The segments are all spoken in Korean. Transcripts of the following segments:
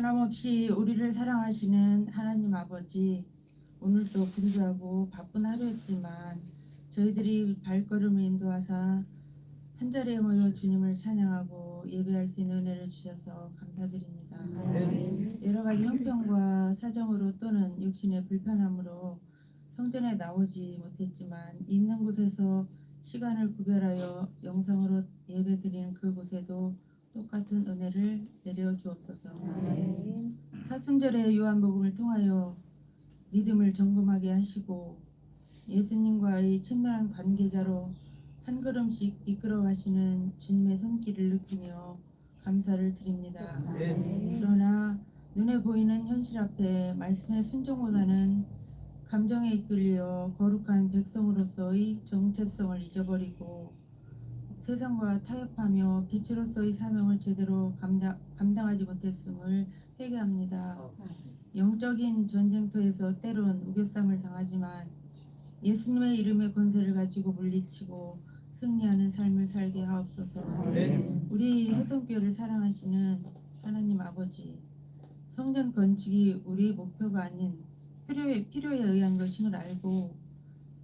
변함없이 우리를 사랑하시는 하나님 아버지, 오늘도 분주하고 바쁜 하루였지만 저희들이 발걸음을 인도하사 한자리에 모여 주님을 찬양하고 예배할 수 있는 은혜를 주셔서 감사드립니다. 여러 가지 형편과 사정으로 또는 육신의 불편함으로 성전에 나오지 못했지만 있는 곳에서 시간을 구별하여 영상으로 예배드리는 그곳에도 똑같은 은혜를 내려 주옵소서. 사순절의 요한복음을 통하여 믿음을 점검하게 하시고 예수님과의 친밀한 관계자로 한 걸음씩 이끌어 가시는 주님의 손길을 느끼며 감사를 드립니다. 그러나 눈에 보이는 현실 앞에 말씀의 순종보다는 감정에 이끌려 거룩한 백성으로서의 정체성을 잊어버리고 세상과 타협하며 빛으로서의 사명을 제대로 감당하지 못했음을 회개합니다. 영적인 전쟁터에서 때론 우겨쌈을 당하지만 예수님의 이름의 권세를 가지고 물리치고 승리하는 삶을 살게 하옵소서. 우리 해성교회를 사랑하시는 하나님 아버지, 성전 건축이 우리의 목표가 아닌 필요에 의한 것임을 알고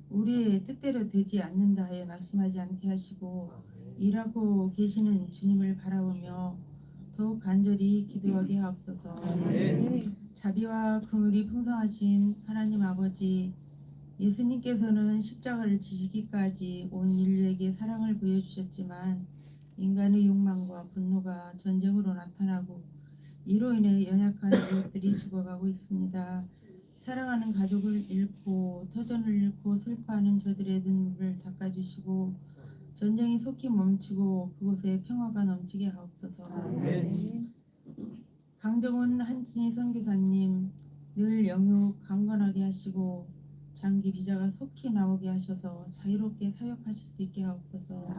우리의 뜻대로 되지 않는다 하여 낙심하지 않게 하시고 일하고 계시는 주님을 바라보며 더욱 간절히 기도하게 하옵소서. 자비와 긍휼이 풍성하신 하나님 아버지, 예수님께서는 십자가를 지시기까지 온 인류에게 사랑을 보여주셨지만 인간의 욕망과 분노가 전쟁으로 나타나고 이로 인해 연약한 이웃들이 죽어가고 있습니다. 사랑하는 가족을 잃고 터전을 잃고 슬퍼하는 저들의 눈물을 닦아주시고 전쟁이 속히 멈추고 그곳에 평화가 넘치게 하옵소서. 강정훈 한진희 선교사님, 늘 영육 강건하게 하시고 장기 비자가 속히 나오게 하셔서 자유롭게 사역하실 수 있게 하옵소서.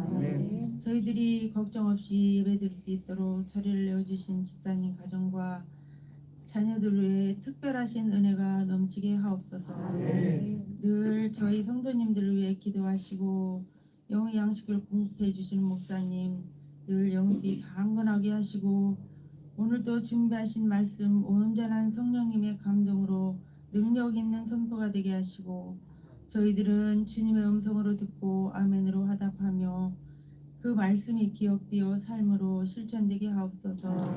저희들이 걱정 없이 예배드릴 수 있도록 자리를 내어주신 집사님 가정과 자녀들 위해 특별하신 은혜가 넘치게 하옵소서. 늘 저희 성도님들을 위해 기도하시고 영의 양식을 공급해 주시는 목사님, 늘 영육이 강건하게 하시고 오늘도 준비하신 말씀 온전한 성령님의 감동으로 능력 있는 선포가 되게 하시고 저희들은 주님의 음성으로 듣고 아멘으로 화답하며 그 말씀이 기억되어 삶으로 실천되게 하옵소서.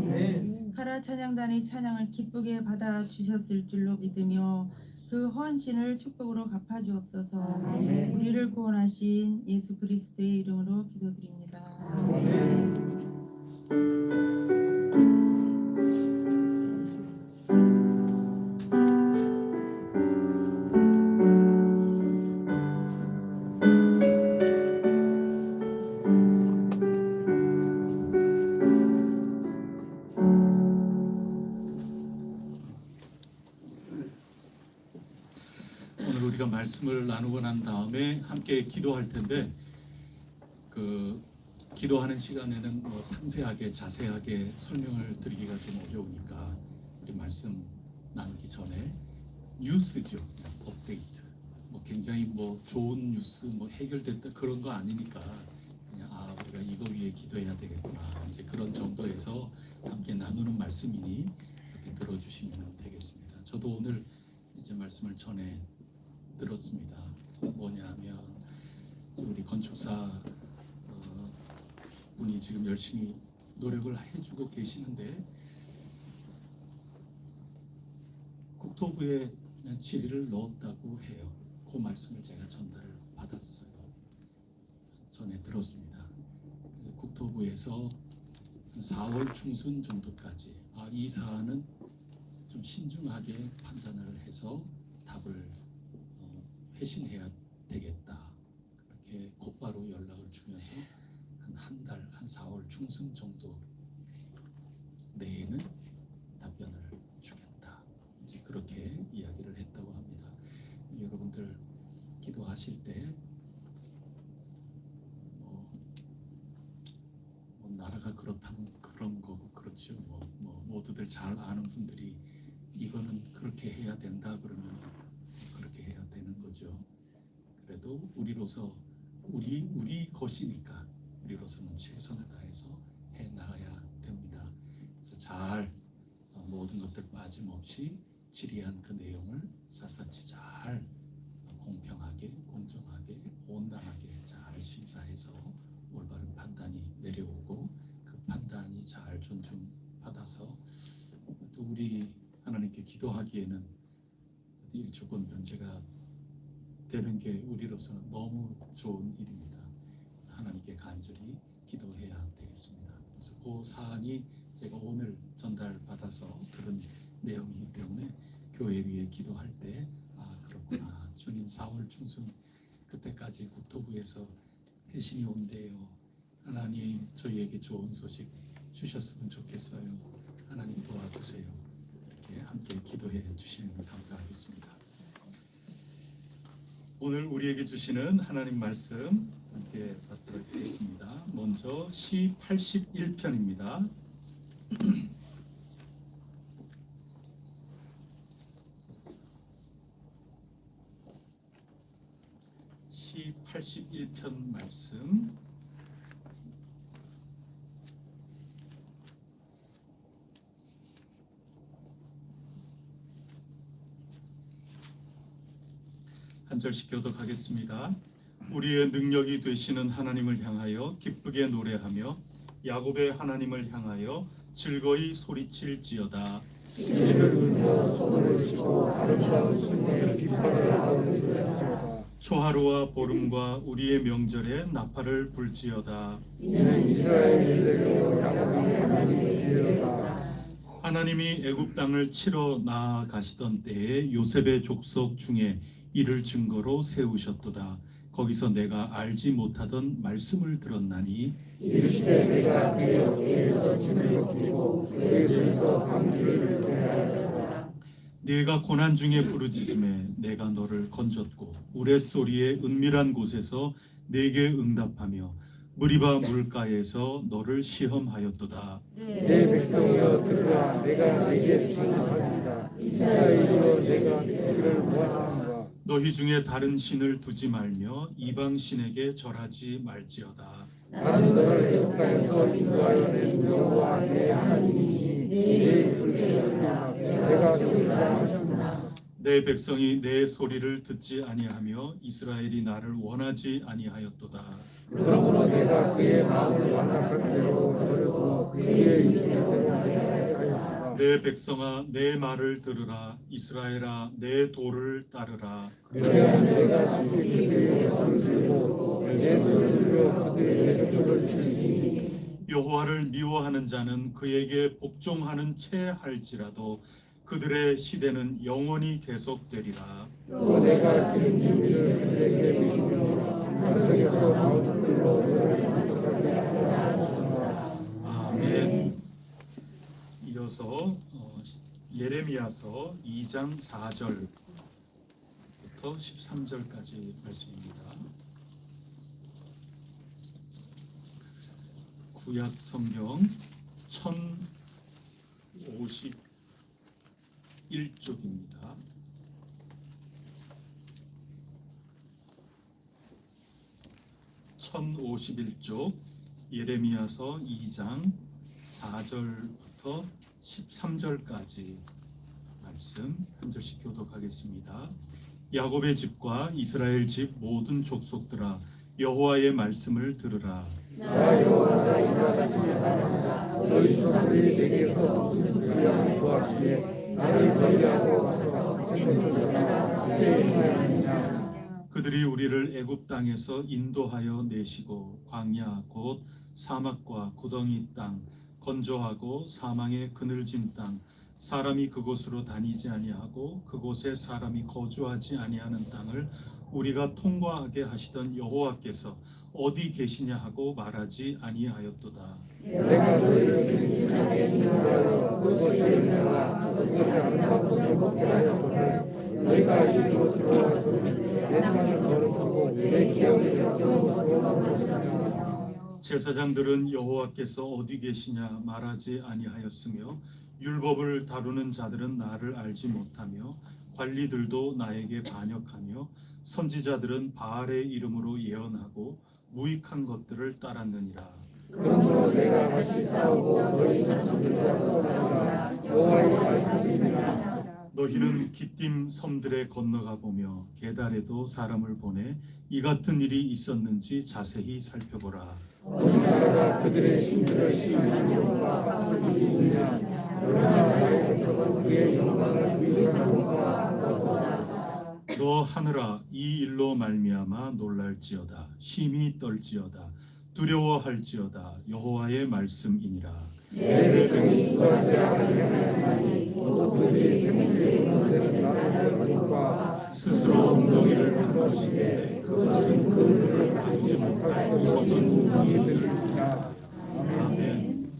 카라 찬양단의 찬양을 기쁘게 받아 주셨을 줄로 믿으며 그 헌신을 축복으로 갚아주옵소서. 우리를 구원하신 예수 그리스도의 이름으로 기도드립니다. 오늘 우리가 말씀을 나누고 난 다음에 함께 기도할 텐데 그 기도하는 시간에는 뭐 상세하게 자세하게 설명을 드리기가 좀 어려우니까 우리 말씀 나누기 전에 뉴스죠. 업데이트. 뭐 굉장히 뭐 좋은 뉴스 뭐 해결됐다 그런 거 아니니까 그냥 우리가 이거 위해 기도해야 되겠구나. 이제 그런 정도에서 함께 나누는 말씀이니 이렇게 들어주시면 되겠습니다. 저도 오늘 이제 말씀을 전해 들었습니다. 뭐냐면 우리 건축사 분이 지금 열심히 노력을 해주고 계시는데 국토부에 질의를 넣었다고 해요. 그 말씀을 제가 전달을 받았어요. 전에 들었습니다. 국토부에서 4월 중순 정도까지 이 사안은 좀 신중하게 판단을 해서 답을 회신해야 되겠다. 그렇게 곧바로 연락을 주면서 한 달, 한 4월 중순 정도 내에는 답변을 주겠다. 이제 그렇게 이야기를 했다고 합니다. 여러분들 기도하실 때 나라가 그렇다면 그런 거고 그렇죠. 모두들 잘 아는 분들이 이거는 그렇게 해야 된다 그러면 그렇게 해야 되는 거죠. 그래도 우리로서 우리 것이니까 우리로서는 최선을 다해서 해 나가야 됩니다. 그래서 잘 모든 것들 빠짐없이 질의한 그 내용을 샅샅이 잘 공평하게 공정하게 온당하게 잘 심사해서 올바른 판단이 내려오고 그 판단이 잘 존중받아서 또 우리 하나님께 기도하기에는 일조권 변제가 되는 게 우리로서는 너무 좋은 일입니다. 하나님께 간절히 기도해야 되겠습니다. 그래서 그 사안이 제가 오늘 전달받아서 들은 내용이기 때문에 교회 위에 기도할 때 그렇구나, 주님 4월 중순 그때까지 국토부에서 회신이 온대요. 하나님 저희에게 좋은 소식 주셨으면 좋겠어요. 하나님 도와주세요. 이렇게 함께 기도해 주시면 감사하겠습니다. 오늘 우리에게 주시는 하나님 말씀 함께 받도록 하겠습니다. 먼저 시 81편입니다. 시 81편 말씀 한 절씩 교독하겠습니다. 우리의 능력이 되시는 하나님을 향하여 기쁘게 노래하며 야곱의 하나님을 향하여 즐거이 소리칠지어다. 이를 울며 소문을 치고 아름다운 순례 비파를 하오리로다. 초하루와 보름과 우리의 명절에 나팔을 불지어다. 이는 이스라엘 일대로 야곱의 하나님이 되리로다. 하나님이 애굽 땅을 치러 나아가시던 때에 요셉의 족속 중에 이를 증거로 세우셨도다. 거기서 내가 알지 못하던 말씀을 들었나니 이르시되 내가 그의 어깨에서 짐을 높이고 그의 손에서 방주를 대하였다. 네가 고난 중에 부르짖음에 내가 너를 건졌고 우레소리의 은밀한 곳에서 내게 응답하며 무리바 물가에서 너를 시험하였도다. 내 백성이여 들으라. 내가 네게 증언하리이다. 이스라엘이여 내가 그를 원하노라. 너희 중에 다른 신을 두지 말며 이방 신에게 절하지 말지어다. 나는 너를 애굽 땅에서 인도하여 낸 여호와 내 하나님이니 네 이름을 부르라. 내가 주리라 하셨으나 내 백성이 내 소리를 듣지 아니하며 이스라엘이 나를 원하지 아니하였도다. 그러므로 내가 그의 마음을 완악한 대로 버려두어 그의 이름을 하였다. 내 백성아 내 말을 들으라. 이스라엘아 내 도를 따르라. 그래야 내가 수익이 그의 손을 들고 내 손을 들여 그들의 벽을 치리니 여호와를 미워하는 자는 그에게 복종하는 채 할지라도 그들의 시대는 영원히 계속되리라. 또 내가 기름진이를 그들에게 먹이며 산속에서 나오는 불로 너를 만족하게 하라 하셨으나 아멘. 이어서 예레미야서 2장 4절부터 13절까지 말씀입니다. 구약 성경 1051쪽입니다. (1051쪽) 예레미야서 2장 4절부터 13절까지 말씀 한 절씩 교독하겠습니다. 야곱의 집과 이스라엘 집 모든 족속들아 여호와의 말씀을 들으라. 나 여호와가 이같이 말하노라. 너희 조상들이 내게서 무슨 불량을 보았기에 나를 멀리하고 와서 애굽에서 따라 그의 행하였느냐. 그들이 우리를 애굽 땅에서 인도하여 내시고 광야 곧 사막과 구덩이 땅 건조하고 사망의 그늘진 땅 사람이 그곳으로 다니지 아니하고 그곳에 사람이 거주하지 아니하는 땅을 우리가 통과하게 하시던 여호와께서 어디 계시냐 하고 말하지 아니하였도다. 내가 너희를 든든하게 인도하여 그곳에 열매와 그곳에 아름다운 것을 먹게 하였거늘 너희가 이리로 들어왔으면 내 땅을 거룩하고 내 기업을 역정한 것으로 만들었으며 제사장들은 여호와께서 어디 계시냐 말하지 아니하였으며 율법을 다루는 자들은 나를 알지 못하며 관리들도 나에게 반역하며 선지자들은 바알의 이름으로 예언하고 무익한 것들을 따랐느니라. 그러므로 내가 다시 싸우고 너희 자손들과 싸우리라. 여호와의 너희는 기띔 섬들에 건너가 보며 게달에도 사람을 보내 이 같은 일이 있었는지 자세히 살펴보라. 어느 나라가 그들의 신들을 시험한 영과 같은 일이 있냐? 그러나 나에게서 그의 영광을 위임하는 것과 같도다. 너 하늘아, 이 일로 말미암아 놀랄지어다. 심히 떨지어다. 두려워할지어다. 여호와의 말씀이니라. 내 백성이 그것을 알려하나니 또 그들이 생수의 문들은 나를 버림과 스스로 엉덩이를 한 것인데 그것은 그 물을 가지 못할 것인 이들이니라. 아멘.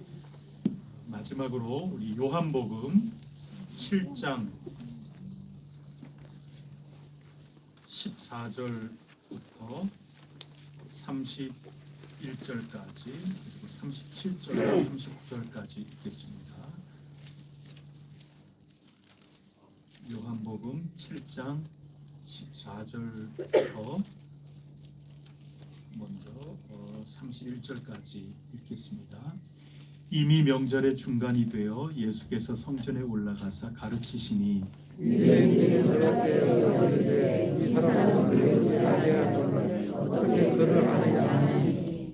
마지막으로 우리 요한복음 7장 14절부터 31절까지 그리고 37절 30절까지 읽겠습니다. 요한복음 7장 14절부터 먼저 31절까지 읽겠습니다. 이미 명절의 중간이 되어 예수께서 성전에 올라가사 가르치시니 유대인들이 놀랍게 여기되 이 사람은 우리를 알게 하거늘 어떻게 그를 아느냐.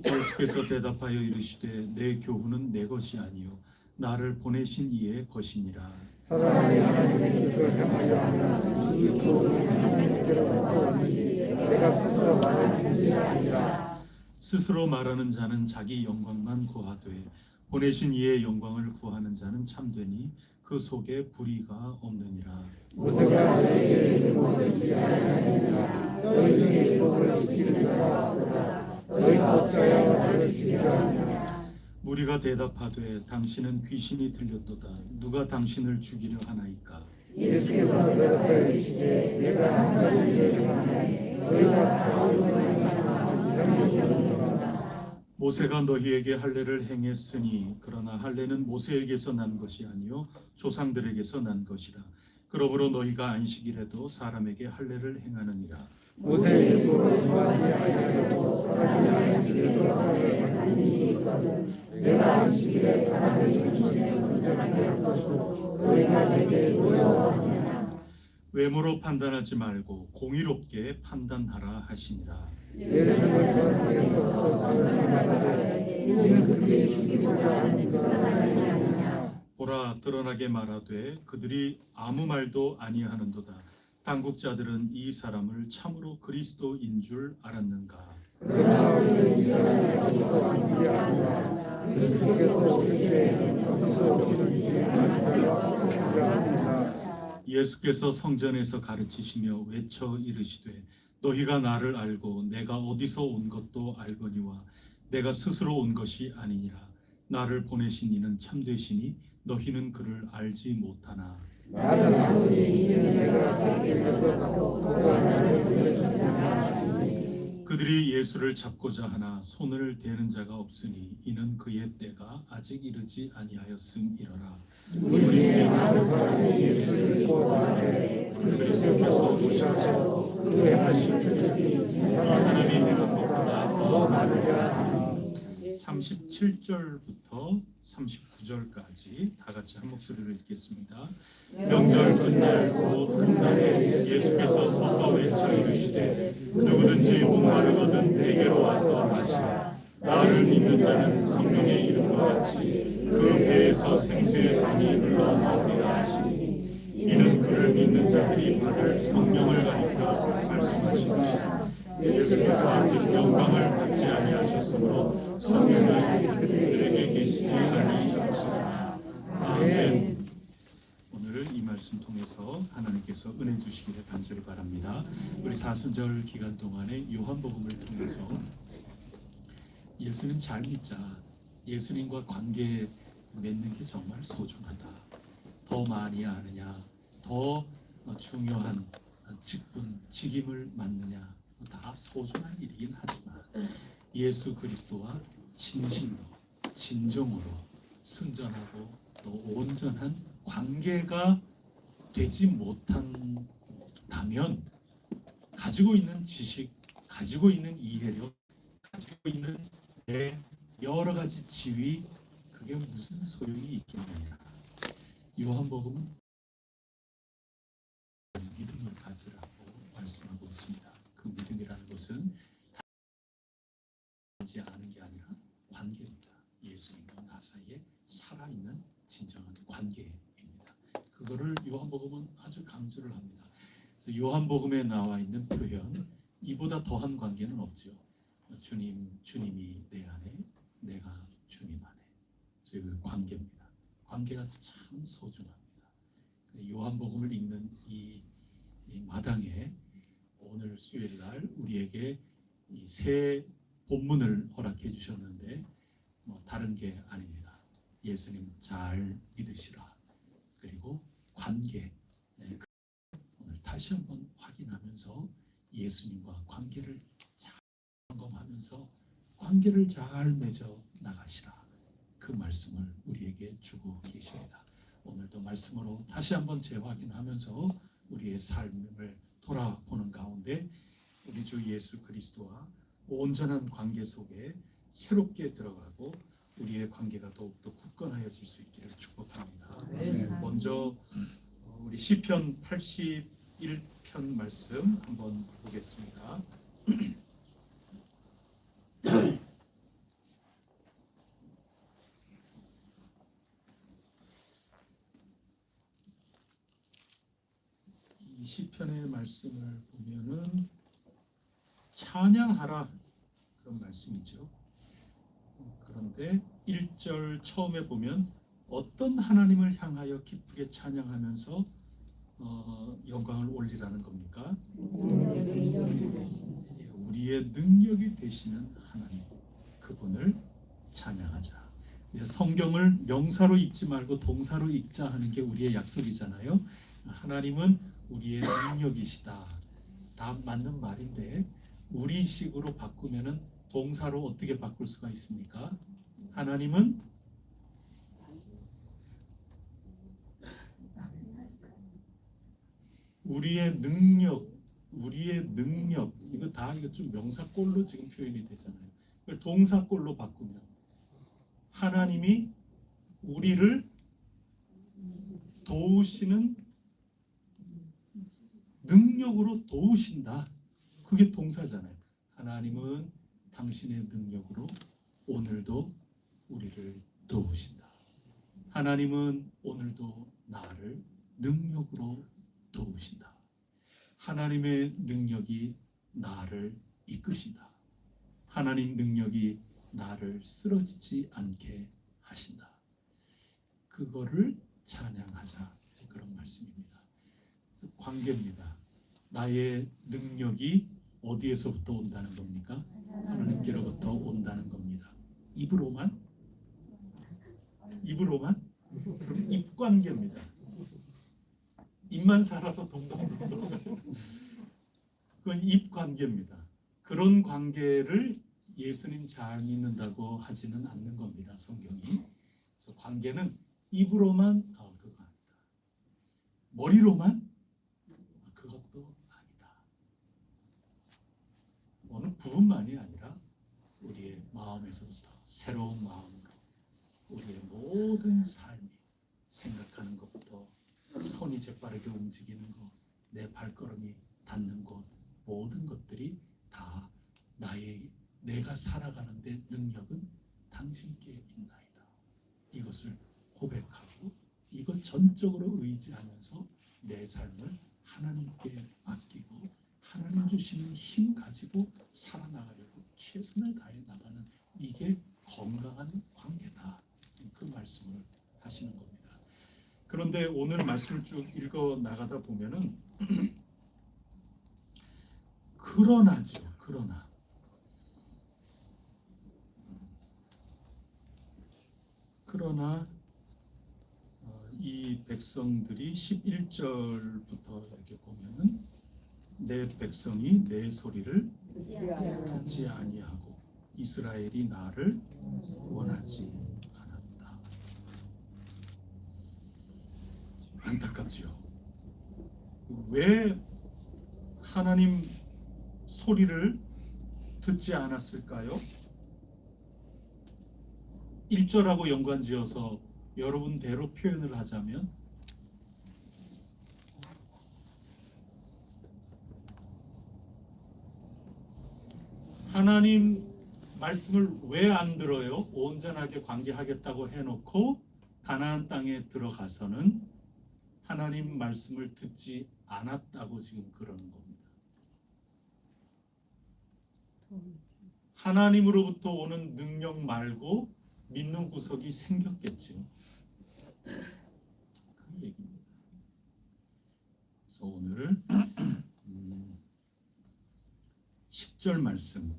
예수께서 대답하여 이르시되 내 교훈은 내 것이 아니요 나를 보내신 이의 것이니라. 사람이 하나님의 뜻을 향하여 하나 이 교훈이 하나님께로부터 왔는지 내가 스스로 말하는지 아니라. 스스로 말하는 자는 자기 영광만 구하되 보내신 이의 영광을 구하는 자는 참되니 그 속에 불의가 없느니라. 모세가 너희에게 율법을 주지 아니하니라. 너희 중에 율법을 지키는 자가 없도다. 너희가 어찌하여 나를 죽이려 하느냐. 무리가 대답하되 당신은 귀신이 들렸도다. 누가 당신을 죽이려 하나이까. 예수께서 대답하여 이르시되 내가 한 가지 일을 행하나니 너희가 가오는 말만 이상히 여기노라. 모세가 너희에게 할례를 행했으니 그러나 할례는 모세에게서 난 것이 아니요 조상들에게서 난 것이라. 그러므로 너희가 안식일에도 사람에게 할례를 행하느니라. 모세의 율법을 인하지 아니하려고 사람이 안식일에 할례를 하는 일이 있거든. 내가 안식일에 사람의 중심에 운전하게 할 것으로 너희가 내게 노여워하느냐. 외모로 판단하지 말고 공의롭게 판단하라 하시니라. 예수님을 전통에서 선생님 말하되 이는 그들이 죽이고자 하는 그 사람이 아니냐. 보라 드러나게 말하되 그들이 아무 말도 아니하는도다. 당국자들은 이 사람을 참으로 그리스도인 줄 알았는가. 그러나 우리는 이 사람이 어디서 왔는지 아니라 그리스도께서 오시기에 어디서 오시는지 아니하여 생각합니다. 예수께서 성전에서 가르치시며 외쳐 이르시되 너희가 나를 알고 내가 어디서 온 것도 알거니와 내가 스스로 온 것이 아니니라. 나를 보내신 이는 참되시니 너희는 그를 알지 못하나. 나는 아무리 이는 내가 밖에서 가고 그가 나를 보내셨으나. 그들이 예수를 잡고자 하나 손을 대는 자가 없으니 이는 그의 때가 아직 이르지 아니하였음이러라. 우리의 많은 사람이 예수를 믿고 나되 그리스도께서 오셔서 그의 하신 그들이 사람이 되는 것보다 더 많으리라 하니. 37절부터 39절까지 다 같이 한 목소리로 읽겠습니다. 명절 끝날 곧 끝날에 예수께서 서서 외쳐 이르시되 누구든지 목마르거든 내게로 와서 마시라. 나를 믿는 자는 성령의 이름과 같이 그 배에서 생수의 강이 흘러나오리라 하시니 이는 그를 믿는 자들이 받을 성령을 가리켜 말씀하신 것이라. 예수께서 아직 영광을 받지 아니하셨으므로 성령은 아직 그들에게 계시지 아니하셨으나. 아멘. 오늘은 이 말씀 통해서 하나님께서 은혜 주시기를 간절히 바랍니다. 우리 사순절 기간 동안에 요한복음을 통해서 예수님 잘 믿자. 예수님과 관계 맺는 게 정말 소중하다. 더 많이 아느냐, 더 중요한 직분, 직임을 맡느냐, 다 소중한 일이긴 하지만 예수 그리스도와 진심으로, 진정으로 순전하고 또 온전한 관계가 되지 못한다면 가지고 있는 지식, 가지고 있는 이해력, 가지고 있는 내 여러 가지 지위, 그게 무슨 소용이 있겠느냐. 요한복음 것은 하지 않은 게 아니라 관계입니다. 예수님과 나 사이에 살아있는 진정한 관계입니다. 그거를 요한복음은 아주 강조를 합니다. 그래서 요한복음에 나와 있는 표현, 이보다 더한 관계는 없죠. 주님이 내 안에, 내가 주님 안에. 그래서 그 관계입니다. 관계가 참 소중합니다. 요한복음을 읽는 이 마당에 오늘 수요일 날 우리에게 이 새 본문을 허락해 주셨는데 다른 게 아닙니다. 예수님 잘 믿으시라. 그리고 관계. 오늘 다시 한번 확인하면서 예수님과 관계를 잘 점검하면서 관계를 잘 맺어 나가시라. 그 말씀을 우리에게 주고 계십니다. 오늘도 말씀으로 다시 한번 재확인하면서 우리의 삶을 돌아보는 가운데 우리 주 예수 그리스도와 온전한 관계 속에 새롭게 들어가고 우리의 관계가 더욱더 굳건하여질 수 있기를 축복합니다. 먼저 우리 시편 81편 말씀 한번 보겠습니다. 이 시편의 말씀을 보면은 찬양하라 그런 말씀이죠. 그런데 1절 처음에 보면 어떤 하나님을 향하여 기쁘게 찬양하면서 영광을 올리라는 겁니까? 우리의 능력이 되시는 하나님, 그분을 찬양하자. 성경을 명사로 읽지 말고 동사로 읽자 하는 게 우리의 약속이잖아요. 하나님은 우리의 능력이시다. 다 맞는 말인데 우리식으로 바꾸면은 동사로 어떻게 바꿀 수가 있습니까? 하나님은 우리의 능력 이거 좀 명사꼴로 지금 표현이 되잖아요. 동사꼴로 바꾸면 하나님이 우리를 도우시는 능력으로 도우신다. 그게 동사잖아요. 하나님은 당신의 능력으로 오늘도 우리를 도우신다. 하나님은 오늘도 나를 능력으로 도우신다. 하나님의 능력이 나를 이끄신다. 하나님 능력이 나를 쓰러지지 않게 하신다. 그거를 찬양하자. 그런 말씀입니다. 관계입니다. 나의 능력이 어디에서부터 온다는 겁니까? 하나님께로부터 온다는 겁니다. 입으로만? 그럼 입관계입니다. 입만 살아서 동동동동. 그건 입관계입니다. 그런 관계를 예수님 잘 믿는다고 하지는 않는 겁니다. 성경이. 그래서 관계는 입으로만 그거 아니다. 머리로만 그것도 아니다. 어느 부분만이 아니라 우리의 마음에서부터 새로운 마음으로 우리의 모든 삶이 생각하는 것부터 손이 재빠르게 움직이는 것, 내 발걸음이 닿는 곳, 모든 것들이 다 내가 살아가는데 능력은 당신께 있나이다. 이것을 고백하고 이것 전적으로 의지하면서 내 삶을 하나님께 맡기고 하나님 주시는 힘 가지고 살아나가려고 최선을 다해 나가는 이게 건강한 관계다. 그 말씀을 하시는 겁니다. 그런데 오늘 말씀을 쭉 읽어 나가다 보면은 그러나 이 백성들이 11절부터 이렇게 보면은 내 백성이 내 소리를 듣지 아니하고 이스라엘이 나를 원하지 않았다. 안타깝지요. 왜 하나님 소리를 듣지 않았을까요? 1절하고 연관지어서 여러분대로 표현을 하자면 하나님 말씀을 왜 안 들어요? 온전하게 관계하겠다고 해놓고 가나안 땅에 들어가서는 하나님 말씀을 듣지 않았다고 지금 그러는 겁니다. 하나님으로부터 오는 능력 말고 믿는 구석이 생겼겠죠. 그 얘기입니다. 그래서 오늘 10절 말씀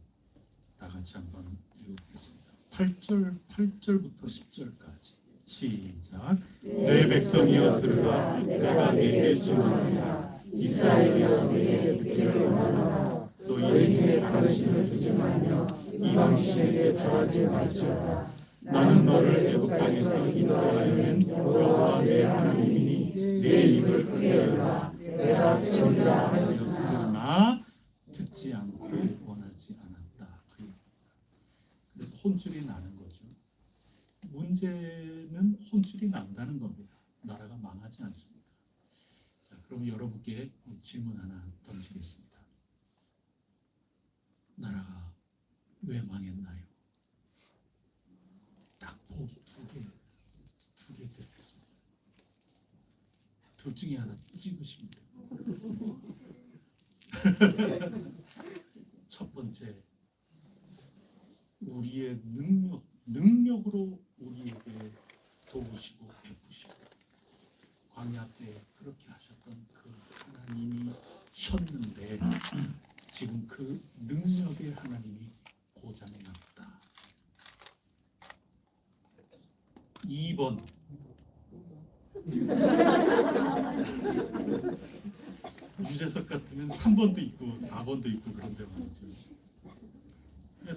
다 같이 한번 읽어보겠습니다. 8절부터 10절까지 시작. 내 백성이여 들으라. 내가 네게 증언하노라. 이스라엘이여 내게 듣기를 원하노라. 너희 중에 당신을 두지 말며 이방신에게 절하지 말지어다. 나는 너를 애굽 땅에서 인도하여낸 여호와 내 하나님이니 내 입을 크게 열라. 내가 치우리라 하였으나 듣지 않고 원하지 않았다. 그래서 혼쭐이 나는 거죠. 문제는 혼쭐이 난다는 겁니다. 나라가 망하지 않습니다. 자, 그럼 여러분께 질문 하나 던지겠습니다. 나라가 왜 망했나요? 딱 보기 두 개 드리겠습니다. 둘 중에 하나 찍으시면 돼요. 첫 번째, 우리의 능력으로 우리에게 도우시고 베푸시고 광야 때 그렇게 하셨던 그 하나님이셨는데 지금 그 능력의 하나님이 고장이 났다. 2번, 유재석 같으면 3번도 있고 4번도 있고 그런데 말이죠.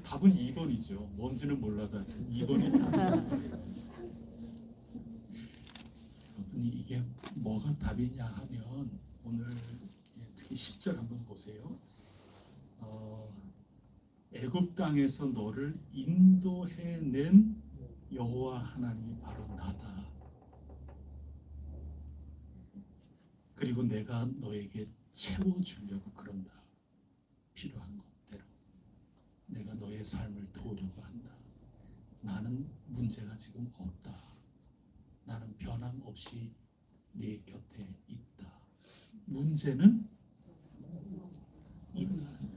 답은 2번이죠. 뭔지는 몰라도 2번이 답이에요. 여러분이 이게 뭐가 답이냐 하면 오늘 특히 10절 한번 보세요. 애굽 땅에서 너를 인도해낸 여호와 하나님이 바로 나다. 그리고 내가 너에게 채워주려고 그런다. 필요한 것대로 내가 너의 삶을 도우려고 한다. 나는 문제가 지금 없다. 나는 변함없이 네 곁에 있다. 문제는 입을 열어요.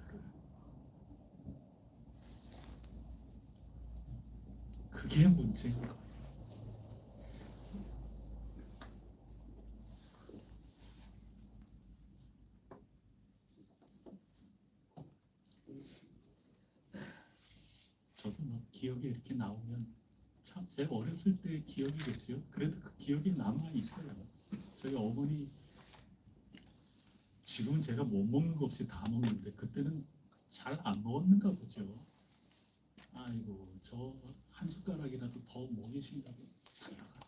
그게 문제인 거예요. 저도 뭐 기억에 이렇게 나오면 참 제 어렸을 때 기억이겠죠. 그래도 그 기억이 남아 있어요. 저희 어머니 지금은 제가 못 먹는 거 없이 다 먹는데 그때는 잘 안 먹었는가 보죠. 아이고 저 한 숟가락이라도 더 먹이시려고 살려가.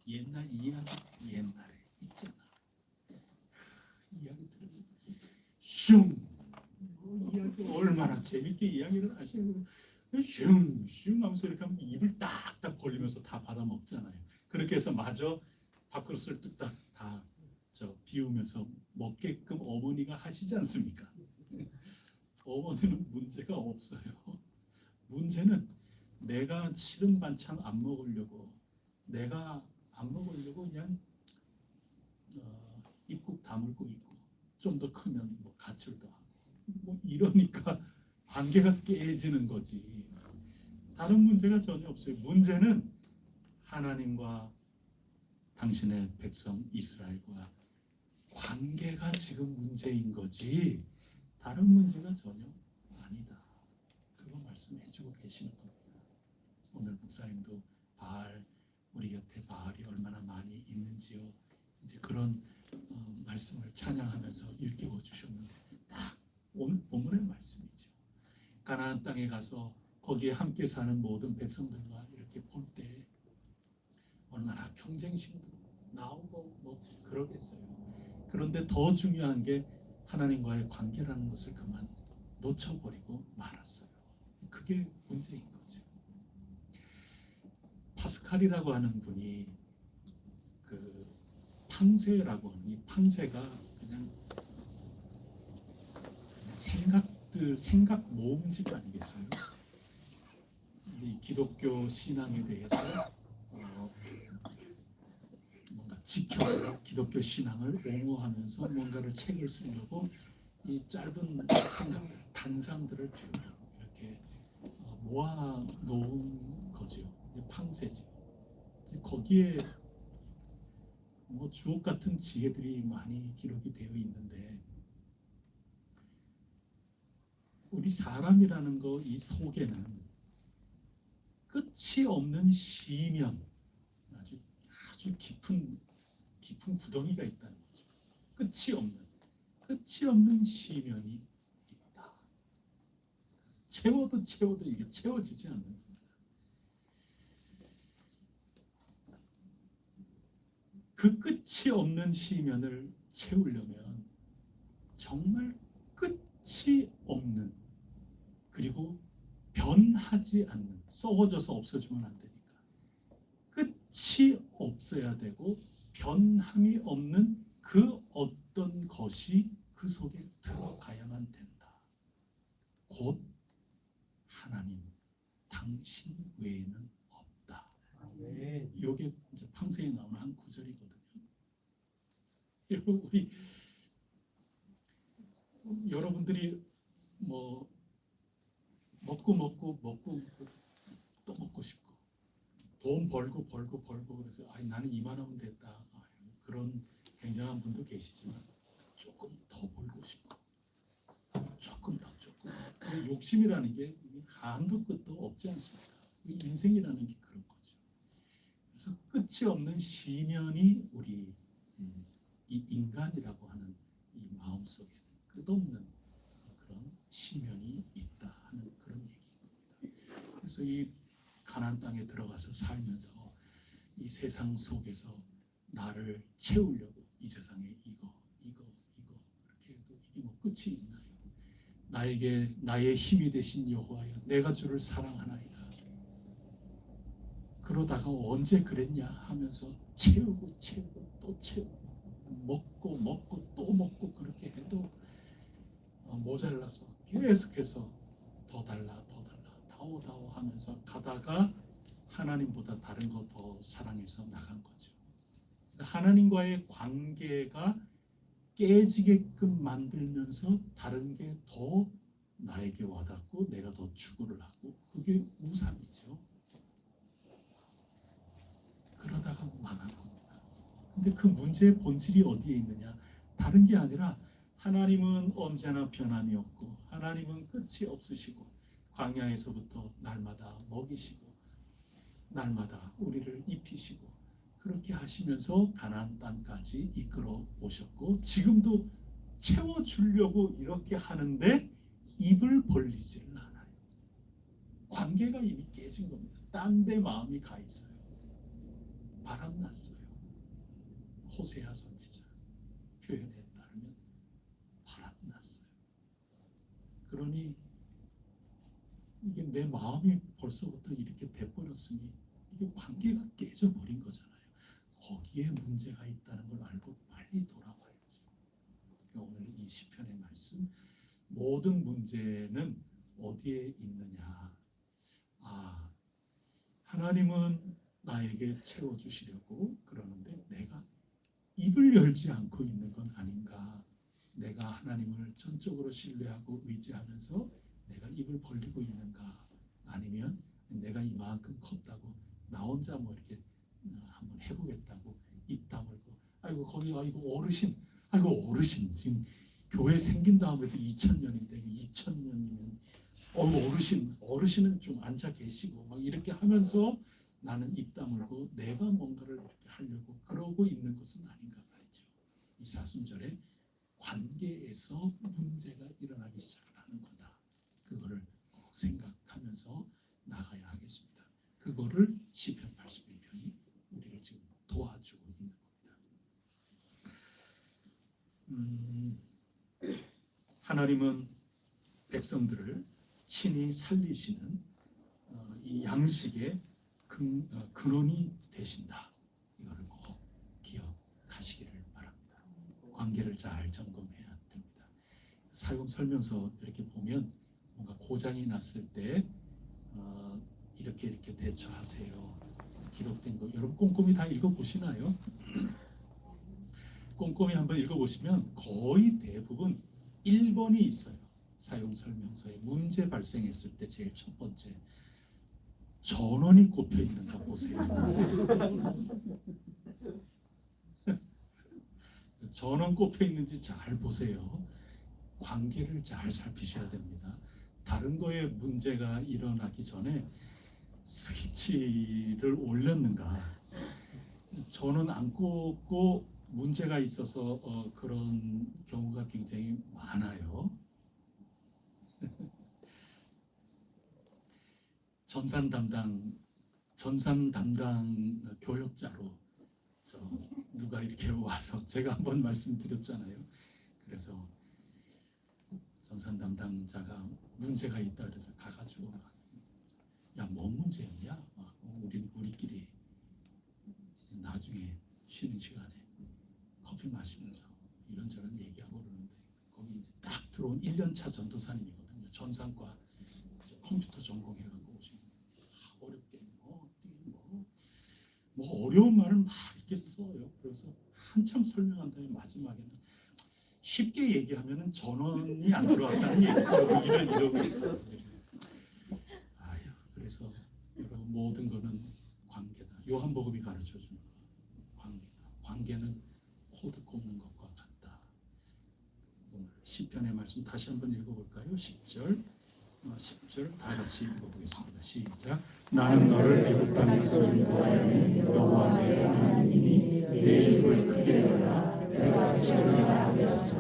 옛날 이야기 옛날에 있잖아. 이야기 들으면 슝 이야기 얼마나 재밌게 이야기를 하시고 슝슝 하면서 이렇게 하면 입을 딱딱 벌리면서 다 받아 먹잖아요. 그렇게 해서 마저 밥그릇을 뚝딱 다 비우면서 먹게끔 어머니가 하시지 않습니까? 어머니는 문제가 없어요. 문제는 내가 싫은 반찬 안 먹으려고 내가 안 먹으려고 그냥 입국 다물고 있고 좀 더 크면 뭐 가출도 하고 뭐 이러니까 관계가 깨지는 거지. 다른 문제가 전혀 없어요. 문제는 하나님과 당신의 백성 이스라엘과 관계가 지금 문제인 거지 다른 문제가 전혀 아니다. 그거 말씀해주고 계시는 겁니다. 오늘 목사님도 바알 우리 곁에 바알이 얼마나 많이 있는지요. 이제 그런 말씀을 찬양하면서 일깨워 주셨는데 딱 오늘 본문의 말씀이죠. 가나안 땅에 가서 거기에 함께 사는 모든 백성들과 이렇게 볼 때 얼마나 경쟁심도 나오고 뭐 그러겠어요. 그런데 더 중요한 게 하나님과의 관계라는 것을 그만 놓쳐버리고 말았어요. 그게 문제인 거죠. 파스칼이라고 하는 분이 그 팡세라고 하는 이 팡세가 그냥 생각들 사람들 생각 모음집 아니겠어요? 이 기독교 신앙에 대해서 뭔가 지켜서 기독교 신앙을 옹호하면서 뭔가를 책을 쓰려고 이 짧은 생각들, 단상들을 쭉 이렇게 모아 놓은 거죠. 팡세죠. 거기에 뭐 주옥 같은 지혜들이 많이 기록이 되어 있는데, 우리 사람이라는 거 이 속에는 끝이 없는 시면, 아주 깊은 구덩이가 있다는 거죠. 끝이 없는 시면이 있다. 채워도 이게 채워지지 않는 겁니다. 그 끝이 없는 시면을 채우려면 정말 끝이 없는, 그리고 변하지 않는, 썩어져서 없어지면 안 되니까 끝이 없어야 되고 변함이 없는 그 어떤 것이 그 속에 들어가야만 된다. 곧 하나님, 당신 외에는 없다. 이게 이제 팡세에 나오는 한 구절이거든요. 여러분들이 뭐 먹고 또 먹고 싶고, 돈 벌고 그래서 나는 이만하면 됐다, 그런 굉장한 분도 계시지만, 조금 더 벌고 싶고 조금 더 욕심이라는 게 한도 끝도 없지 않습니까? 인생이라는 게 그런 거죠. 그래서 끝이 없는 시면이 우리 이 인간이라고 하는 이 마음 속에는 끝없는 그런 시면이 있다 하는 그런 얘기입니다. 그래서 이 가나안 땅에 들어가서 살면서 이 세상 속에서 나를 채우려고 이 세상에 이거 이렇게 해도 이게 뭐 끝이 있나요? 나에게 나의 힘이 되신 여호와여, 내가 주를 사랑하나이다. 그러다가 언제 그랬냐 하면서 채우고 또 채우고, 먹고 또 먹고, 그렇게 해도 모자라서 계속해서 더 달라 다오 하면서 가다가 하나님보다 다른 거 더 사랑해서 나간 거죠. 하나님과의 관계가 깨지게끔 만들면서 다른 게 더 나에게 와닿고 내가 더 추구를 하고, 그게 우상이죠. 그러다가 망한 겁니다. 근데 그 문제의 본질이 어디에 있느냐? 다른 게 아니라 하나님은 언제나 변함이 없고, 하나님은 끝이 없으시고, 광야에서부터 날마다 먹이시고 날마다 우리를 입히시고, 그렇게 하시면서 가나안 땅까지 이끌어 오셨고, 지금도 채워주려고 이렇게 하는데 입을 벌리지를 않아요. 관계가 이미 깨진 겁니다. 딴 데 마음이 가 있어요. 바람났어요. 호세아 선지자 표현에 따르면 바람났어요. 그러니 이게 내 마음이 벌써부터 이렇게 돼버렸으니 이게 관계가 깨져버린 거잖아요. 거기에 문제가 있다는 걸 알고 빨리 돌아와야죠. 오늘 이 시편의 말씀, 모든 문제는 어디에 있느냐? 하나님은 나에게 채워주시려고 그러는데 내가 입을 열지 않고 있는 건 아닌가? 내가 하나님을 전적으로 신뢰하고 의지하면서 내가 입을 벌리고 있는가? 아니면 내가 이만큼 컸다고 나 혼자 뭐 이렇게 한번 해보겠다고 입 다물고, 어르신 지금 교회 생긴 다음에도 2000년인데 2000년이면 어르신은 좀 앉아 계시고 막 이렇게 하면서 나는 입 다물고 내가 뭔가를 이렇게 하려고 그러고 있는 것은 아닌가 말이죠. 이 사순절에 관계에서 문제가 일어나기 시작하는 거다. 그거를 꼭 생각하면서 나가야 하겠습니다. 그거를 시편 81편이 우리를 지금 도와주고 있는 겁니다. 하나님은 백성들을 친히 살리시는 이 양식의 근원이 되신다. 이거를 꼭 기억하시기를 바랍니다. 관계를 잘 점검해야 됩니다. 사용 설명서 이렇게 보면 뭔가 고장이 났을 때 이렇게 대처하세요. 기록된 거 여러분 꼼꼼히 다 읽어보시나요? 꼼꼼히 한번 읽어보시면 거의 대부분 1번이 있어요. 사용 설명서에 문제 발생했을 때 제일 첫 번째 전원이 꼽혀 있는가 보세요. 전원 꼽혀 있는지 잘 보세요. 관계를 잘 살피셔야 됩니다. 다른 거에 문제가 일어나기 전에 스위치를 올렸는가, 전원 안 꼽고 문제가 있어서 그런 경우가 굉장히 많아요. 전산 담당 교역자로 누가 이렇게 와서 제가 한번 말씀드렸잖아요. 그래서 전산 담당자가 문제가 있다 그래서 가가지고 야, 뭔 문제였냐? 우리끼리 이제 나중에 쉬는 시간에 커피 마시면서 이런저런 얘기하고 그러는데 거기 이제 딱 들어온 1년차 전도사님이거든요. 전산과 컴퓨터 전공해가지고 오신 어렵게 뭐 어려운 말을 막 이렇게 써요. 그래서 한참 설명한 다음에 마지막에는 쉽게 얘기하면은 전원이 안 들어왔다는 얘기죠. 이러고 있어요. 아유, 그래서 여러분 모든 거는 관계다. 요한복음이 가르쳐주는 관계다. 관계는 코드 꼽는 것과 같다. 오늘 시편의 말씀 다시 한번 읽어볼까요? 10절 다 같이 읽어보겠습니다. 시작. 나는 너를 애굽 땅에서 인도하였니 여호와 내 하나님이니 내 입을 크게 열라 내가 지금을 하였으나.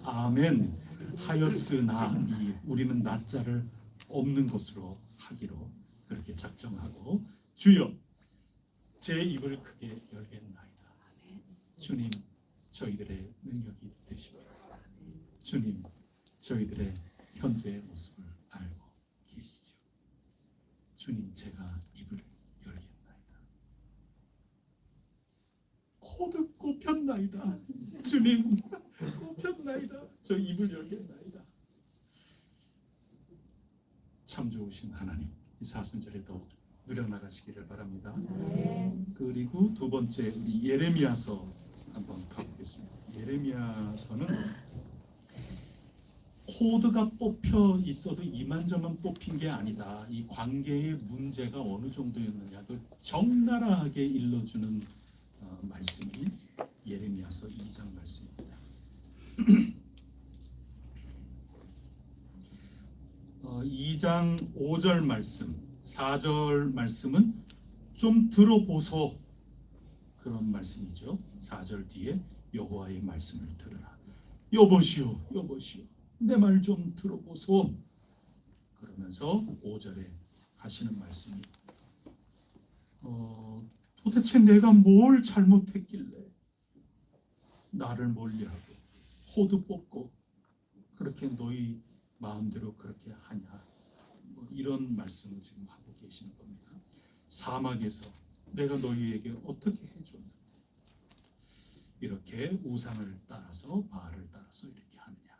아멘. 하였으나 우리는 낫자를 없는 것으로 하기로 그렇게 작정하고 주여 제 입을 크게 열겠나이다. 주님 저희들의 능력이 되시고 주님 저희들의 현재의 모습을 알고 계시죠. 주님 제가 입을 열겠나이다. 코드 꼽혔나이다. 주님 꼽혔나이다. 저 입을 열겠나이다. 참 좋으신 하나님 이 사순절에도 누려나가시기를 바랍니다. 그리고 두 번째 우리 예레미야서 한번 가보겠습니다. 예레미야서는 코드가 뽑혀 있어도 이만저만 뽑힌 게 아니다. 이 관계의 문제가 어느 정도였느냐 그 적나라하게 일러주는 말씀이 예레미야서 2장 말씀입니다. 2장 5절 말씀, 4절 말씀은 좀 들어보소 그런 말씀이죠. 4절 뒤에 여호와의 말씀을 들으라. 여보시오 내 말 좀 들어보소. 그러면서 5절에 하시는 말씀이 도대체 내가 뭘 잘못했길래 나를 멀리하고 호두 뽑고 그렇게 너희 마음대로 그렇게 하냐. 이런 말씀을 지금 하고 계시는 겁니다. 사막에서 내가 너희에게 어떻게 해줬는데 이렇게 우상을 따라서 바알을 따라서 이렇게 하느냐.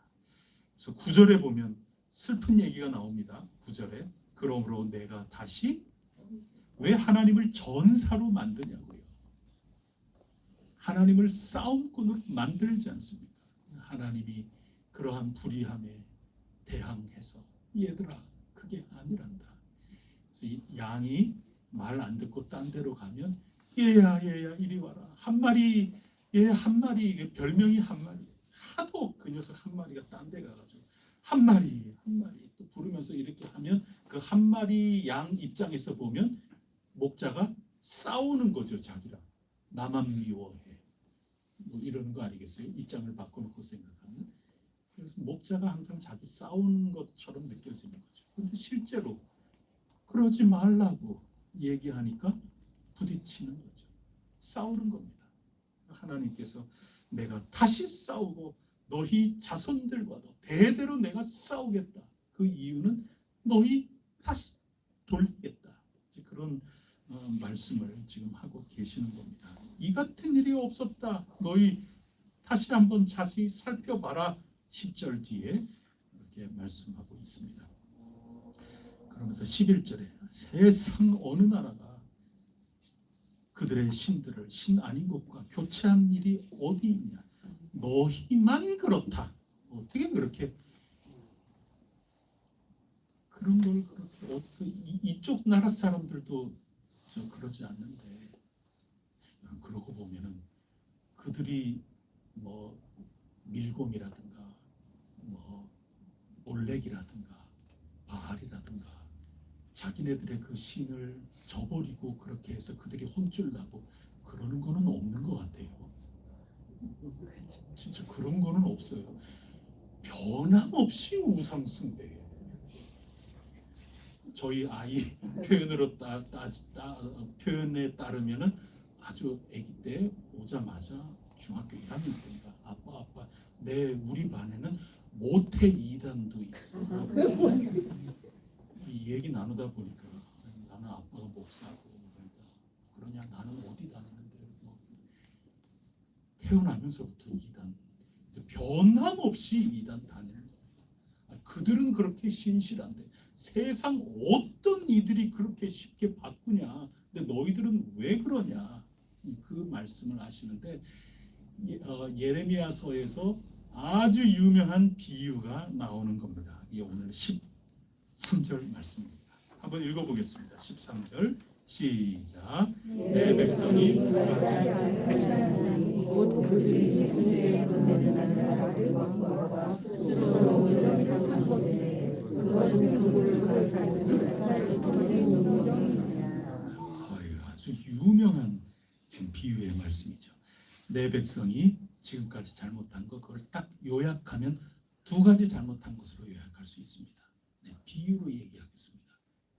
그래서 9절에 보면 슬픈 얘기가 나옵니다. 9절에 그러므로 내가 다시 왜 하나님을 전사로 만드냐고요. 하나님을 싸움꾼으로 만들지 않습니까? 하나님이 그러한 불의함에 대항해서 얘들아 그게 아니란다. 그래서 이 양이 말 안 듣고 딴 데로 가면 얘야 이리 와라. 한 마리 별명이 한 마리. 하도 그 녀석 한 마리가 딴 데 가가지고 한 마리 또 부르면서 이렇게 하면 그 한 마리 양 입장에서 보면 목자가 싸우는 거죠. 자기랑 나만 미워해 뭐 이러는 거 아니겠어요? 입장을 바꿔놓고 생각하면. 그래서 목자가 항상 자기 싸우는 것처럼 느껴지는 거죠. 그런데 실제로 그러지 말라고 얘기하니까 부딪히는 거죠. 싸우는 겁니다. 하나님께서 내가 다시 싸우고 너희 자손들과도 대대로 내가 싸우겠다. 그 이유는 너희 다시 돌리겠다. 그런 말씀을 지금 하고 계시는 겁니다. 이 같은 일이 없었다. 너희 다시 한번 자세히 살펴봐라. 10절 뒤에 이렇게 말씀하고 있습니다. 그러면서 11절에 세상 어느 나라가 그들의 신들을 신 아닌 것과 교체한 일이 어디 있냐. 너희만 그렇다. 어떻게 그렇게 그런 걸 그렇게 어디서 이쪽 나라 사람들도 저 그러지 않는데, 그러고 보면은 그들이 뭐 밀곰이라든가 뭐 몰렉이라든가 바알이라든가 자기네들의 그 신을 저버리고 그렇게 해서 그들이 혼쭐 나고 그러는 거는 없는 것 같아요. 진짜 그런 거는 없어요. 변함없이 우상 숭배예요. 저희 아이 표현에 따르면은 아주 아기 때 오자마자 중학교 1학년 때인가 아빠 우리 반에는 모태 이단도 있어. 이 얘기 나누다 보니까 나는 아빠가 목사고 그러냐, 나는 어디 다니는데 뭐 태어나면서부터 이단, 변함없이 이단 다니는 거예요. 그들은 그렇게 신실한데 세상 어떤 이들이 그렇게 쉽게 바꾸냐, 근데 너희들은 왜 그러냐, 그 말씀을 하시는데 예레미야서에서 아주 유명한 비유가 나오는 겁니다. 이게 오늘 13절 말씀입니다. 한번 읽어보겠습니다. 13절 시작. 내 백성이 곧 그들이 스스로의 은혜를 나는 왕과 스스로 운동이라 한 것에 그것은 누구를 거역하지 못할 거짓 운동이니라. 아주 유명한 지금 비유의 말씀이죠. 내 백성이 지금까지 잘못한 것, 그걸 딱 요약하면 두 가지 잘못한 것으로 요약할 수 있습니다. 네, 비유로 얘기하겠습니다.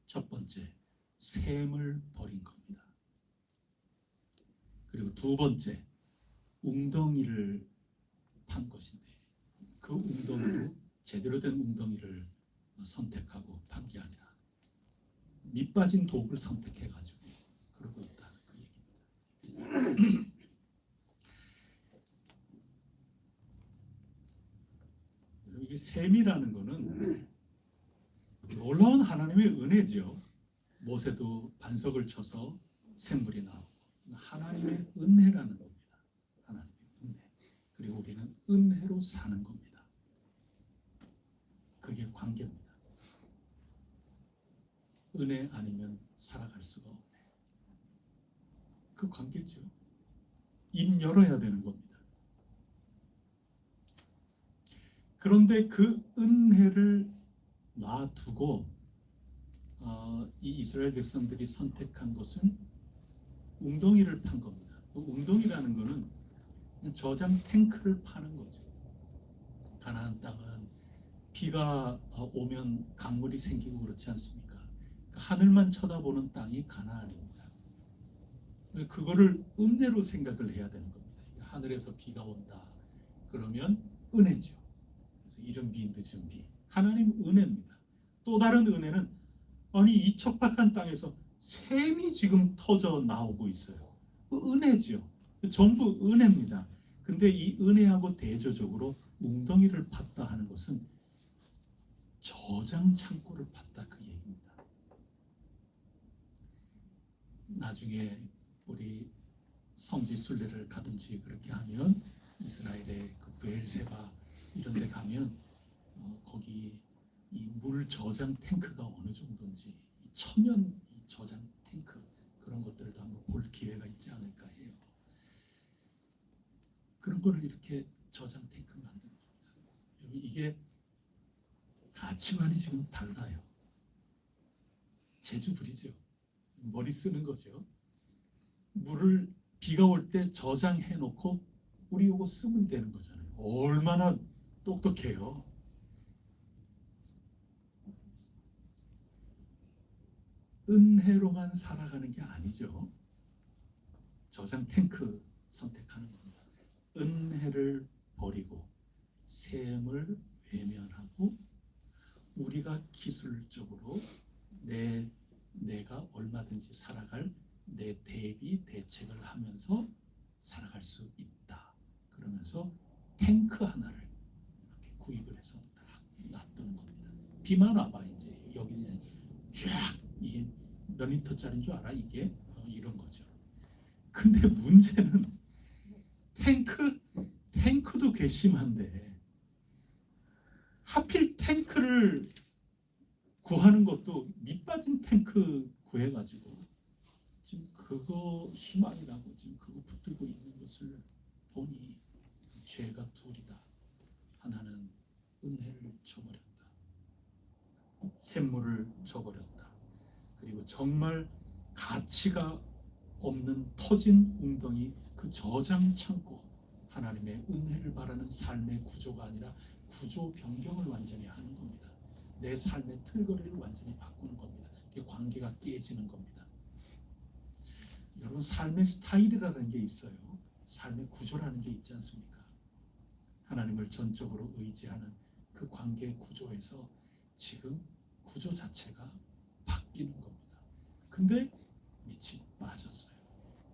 첫 번째, 셈을 버린 겁니다. 그리고 두 번째, 웅덩이를 판 것인데 그 웅덩이도 제대로 된 웅덩이를 선택하고 판 게 아니라 밑 빠진 독을 선택해가지고 그러고 있다는 그 얘기입니다. 이 셈이라는 거는 놀라운 하나님의 은혜죠. 모세도 반석을 쳐서 샘물이 나오고, 하나님의 은혜라는 겁니다. 하나님의 은혜. 그리고 우리는 은혜로 사는 겁니다. 그게 관계입니다. 은혜 아니면 살아갈 수가 없네. 그 관계죠. 입 열어야 되는 겁니다. 그런데 그 은혜를 놔두고 이 이스라엘 백성들이 선택한 것은 웅덩이를 판 겁니다. 그 웅덩이라는 것은 저장 탱크를 파는 거죠. 가나안 땅은 비가 오면 강물이 생기고 그렇지 않습니까? 하늘만 쳐다보는 땅이 가나안입니다. 그거를 은혜로 생각을 해야 되는 겁니다. 하늘에서 비가 온다 그러면 은혜죠. 그래서 이른 비 늦은 비, 하나님 은혜입니다. 또 다른 은혜는 아니 이 척박한 땅에서 샘이 지금 터져 나오고 있어요. 그 은혜죠. 전부 은혜입니다. 근데 이 은혜하고 대조적으로 웅덩이를 팠다 하는 것은 저장 창고를 팠다 그 얘기입니다. 나중에 우리 성지 순례를 가든지 그렇게 하면 이스라엘의 그 브엘세바 이런 데 가면 거기 이 물 저장 탱크가 어느 정도인지 천연 이 저장 탱크 그런 것들도 한번 볼 기회가 있지 않을까 해요. 그런 거를 이렇게 저장 탱크 만드는 겁니다. 이게 가치관이 지금 달라요. 재주 부리죠. 머리 쓰는 거죠. 물을 비가 올 때 저장해 놓고 우리 이거 쓰면 되는 거잖아요. 얼마나 똑똑해요. 은혜로만 살아가는 게 아니죠. 저장 탱크 선택하는 겁니다. 은혜를 버리고 셈을 외면하고 우리가 기술적으로 내가 얼마든지 살아갈 내 대비 대책을 하면서 살아갈 수 있다. 그러면서 탱크 하나를 이렇게 구입을 해서 딱 놔두는 비만 와봐 이제 여기 쫙 이게 몇 리터짜리인 줄 알아 이게 이런 거죠. 근데 문제는 탱크도 괘씸한데 하필 탱크를 구하는 것도 밑빠진 탱크 구해가지고 지금 그거 희망이라고 지금 그거 붙들고 있는 것을 보니 죄가 둘이다. 하나는 은혜를 저버렸다. 샘물을 저버렸다. 그리고 정말 가치가 없는 터진 웅덩이 그 저장 창고 하나님의 은혜를 바라는 삶의 구조가 아니라 구조 변경을 완전히 하는 겁니다. 내 삶의 틀거리를 완전히 바꾸는 겁니다. 그 관계가 깨지는 겁니다. 여러분 삶의 스타일이라는 게 있어요. 삶의 구조라는 게 있지 않습니까? 하나님을 전적으로 의지하는 그 관계 구조에서 지금 구조 자체가 바뀌는 겁니다. 근데 밑이 빠졌어요.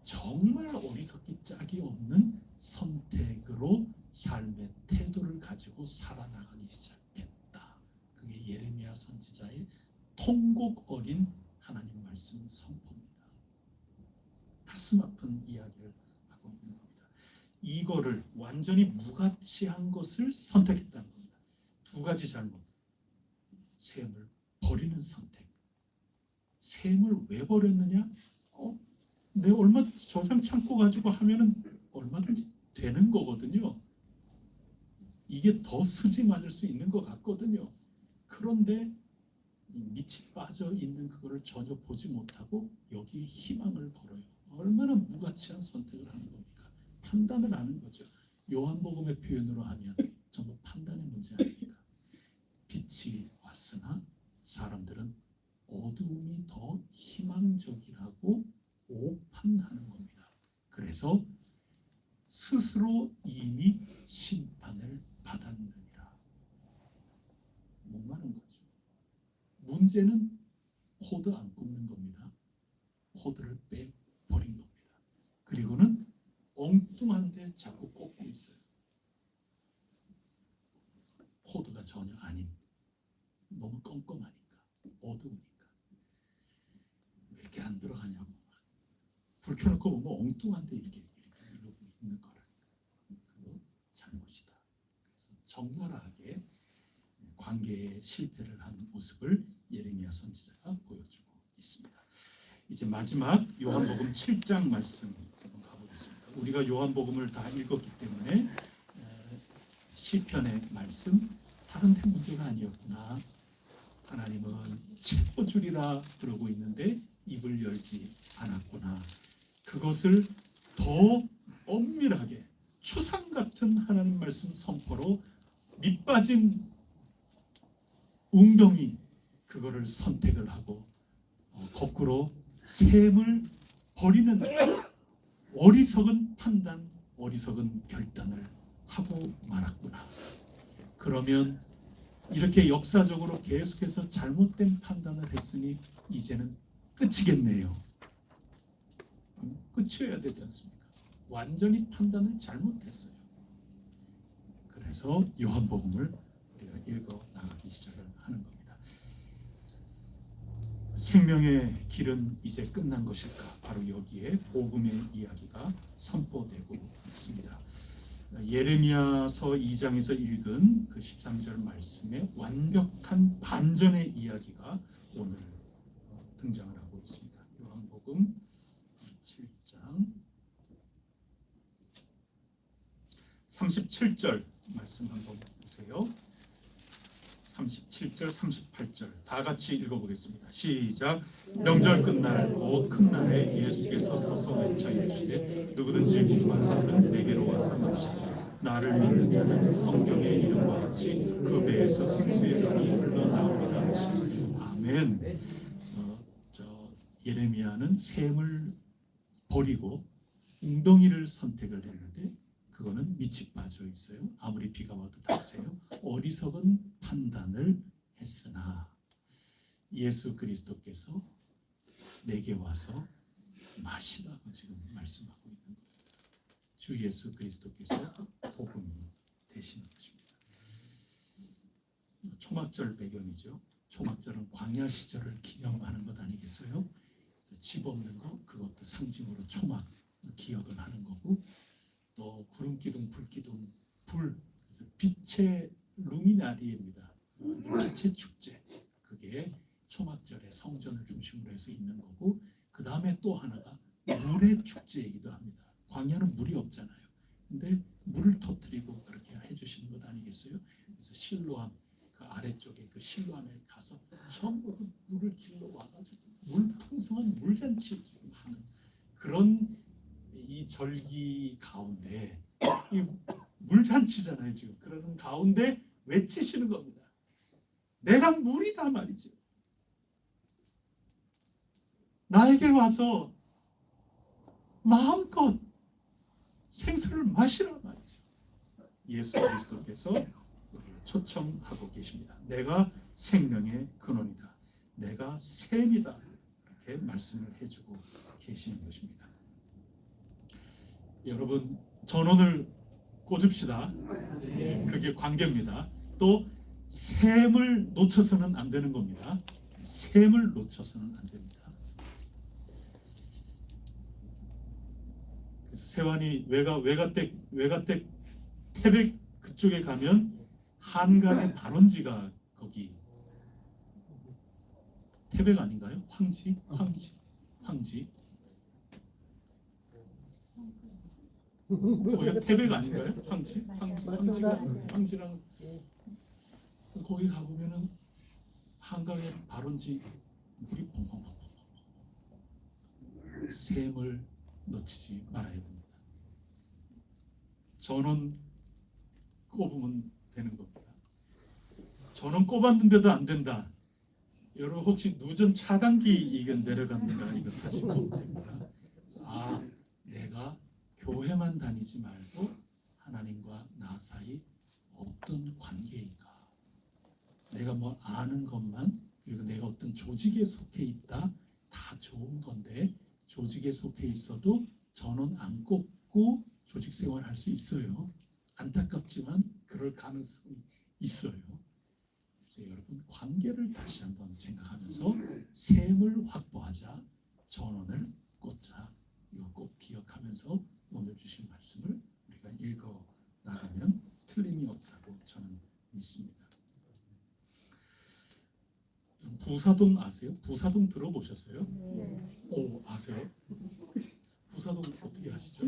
정말 어리석기 짝이 없는 선택으로 삶의 태도를 가지고 살아나가기 시작했다. 그게 예레미야 선지자의 통곡 어린 하나님 말씀 선포입니다. 가슴 아픈 이야기를 하고 있는 겁니다. 이거를 완전히 무가치한 것을 선택했다는 겁니다. 두 가지 잘못. 샘을 버리는 선택. 샘을 왜 버렸느냐? 내 얼마 저장 창고 가지고 하면은 얼마든지 되는 거거든요. 이게 더 수지 맞을 수 있는 것 같거든요. 그런데 밑이 빠져 있는 그거를 전혀 보지 못하고 여기 희망을 걸어요. 얼마나 무가치한 선택을 하는 겁니까? 판단을 하는 거죠. 요한복음의 표현으로 하면 전부 판단의 문제 아닙니까? 빛이 왔으나 사람들은 어두움이 더 희망적이라고 오판하는 겁니다. 그래서 스스로 이미 심판을 받았느니라. 목마른 거죠. 문제는 코드 안 꼽는 겁니다. 코드를 빼버린 겁니다. 그리고는 엉뚱한데 자꾸 꽂고 있어요. 코드가 전혀 아닌, 너무 껌껌하니까, 어두우니까. 왜 이렇게 안 들어가냐고. 불 켜놓고 보면 엉뚱한데 이렇게 이러고 있는 거라니까. 그거 잘못이다. 그래서 적나라하게 관계에 실패를 한 모습을 예레미야 선지자가 보여주고 있습니다. 이제 마지막 요한복음 7장 말씀 한번 가보겠습니다. 우리가 요한복음을 다 읽었기 때문에 시편의 말씀 다른 데 문제가 아니었구나. 하나님은 채워주리라 그러고 있는데 입을 열지 않았구나. 그것을 더 엄밀하게 추상 같은 하나님 말씀 선포로 밑빠진 웅덩이 그거를 선택을 하고 거꾸로 샘을 버리는 어리석은 판단, 어리석은 결단을 하고 말았구나. 그러면 이렇게 역사적으로 계속해서 잘못된 판단을 했으니 이제는 끝이겠네요. 끝이어야 되지 않습니까? 완전히 판단을 잘못했어요. 그래서 요한복음을 우리가 읽어 나가기 시작을 하는 겁니다. 생명의 길은 이제 끝난 것일까? 바로 여기에 복음의 이야기가 선포되고 있습니다. 예레미야서 2장에서 읽은 그 13절 말씀의 완벽한 반전의 이야기가 오늘 등장을 하고 있습니다. 요한복음 7장 37절 말씀 한번 보세요. 37절, 38절 다 같이 읽어보겠습니다. 시작. 명절 끝날 곧 큰 날에 예수께서 서서 외쳐 이르시되 누구든지 목마르거든 내게로 와서 마시라. 나를 믿는 자는 성경의 이름과 같이 그 배에서 생수의 강이 흘러나오리라. 아멘. 예레미야는 샘을 버리고 웅덩이를 선택을 했는데 그거는 밑이 빠져 있어요. 아무리 비가 와도 다세요. 어리석은 판단을 했으나 예수 그리스도께서 내게 와서 마시라고 지금 말씀하고 있는 거예요. 주 예수 그리스도께서 복음이 되시는 것입니다. 초막절 배경이죠. 초막절은 광야 시절을 기념하는 것 아니겠어요? 집 없는 거 그것도 상징으로 초막 기억을 하는 거고, 또 구름 기둥, 불 기둥, 불, 그래서 빛의 루미나리입니다. 빛의 축제, 그게 초막절에 성전을 중심으로 해서 있는 거고, 그 다음에 또 하나가 물의 축제이기도 합니다. 광야는 물이 없잖아요. 근데 물을 터뜨리고 그렇게 해주시는 것 아니겠어요? 그래서 실로암 그 아래쪽에 그 실로암에 가서 전부 물을 길러 와가지고 물 풍성한 물잔치를 지금 하는 그런 이 절기 가운데, 이 물잔치잖아요 지금. 그러는 가운데 외치시는 겁니다. 내가 물이다 말이죠. 나에게 와서 마음껏 생수를 마시라 말이죠. 예수 그리스도께서 우리를 초청하고 계십니다. 내가 생명의 근원이다. 내가 샘이다. 이렇게 말씀을 해주고 계시는 것입니다. 여러분 전원을 꽂읍시다. 그게 관계입니다. 또 샘을 놓쳐서는 안 되는 겁니다. 샘을 놓쳐서는 안 됩니다. 그래서 세완이 외가댁 태백 그쪽에 가면 한강의 발원지가 거기 태백 아닌가요? 황지. 거기가 태백 아닌가요? 황지랑 거기 가보면은 한강의 발원지 물이 펑펑펑펑. 샘을 놓치지 말아야 됩니다. 전원 꼽으면 되는 겁니다. 전원 꼽았는데도 안 된다. 여러분 혹시 누전 차단기 이건 내려갑니다. 이거 타시면 됩니다. 내가 교회만 다니지 말고 하나님과 나 사이 어떤 관계인가? 내가 뭐 아는 것만, 그리고 내가 어떤 조직에 속해 있다, 다 좋은 건데 조직에 속해 있어도 전원 안 꼽고 조직 생활할 수 있어요. 안타깝지만 그럴 가능성이 있어요. 그래서 여러분 관계를 다시 한번 생각하면서 샘을 확보하자, 전원을 꽂자. 이거 꼭 기억하면서 오늘 주신 말씀을 우리가 읽어 나가면 틀림이 없다고 저는 믿습니다. 부사동 아세요? 부사동 들어보셨어요? 네. 오, 아세요? 부사동 어떻게 아시죠?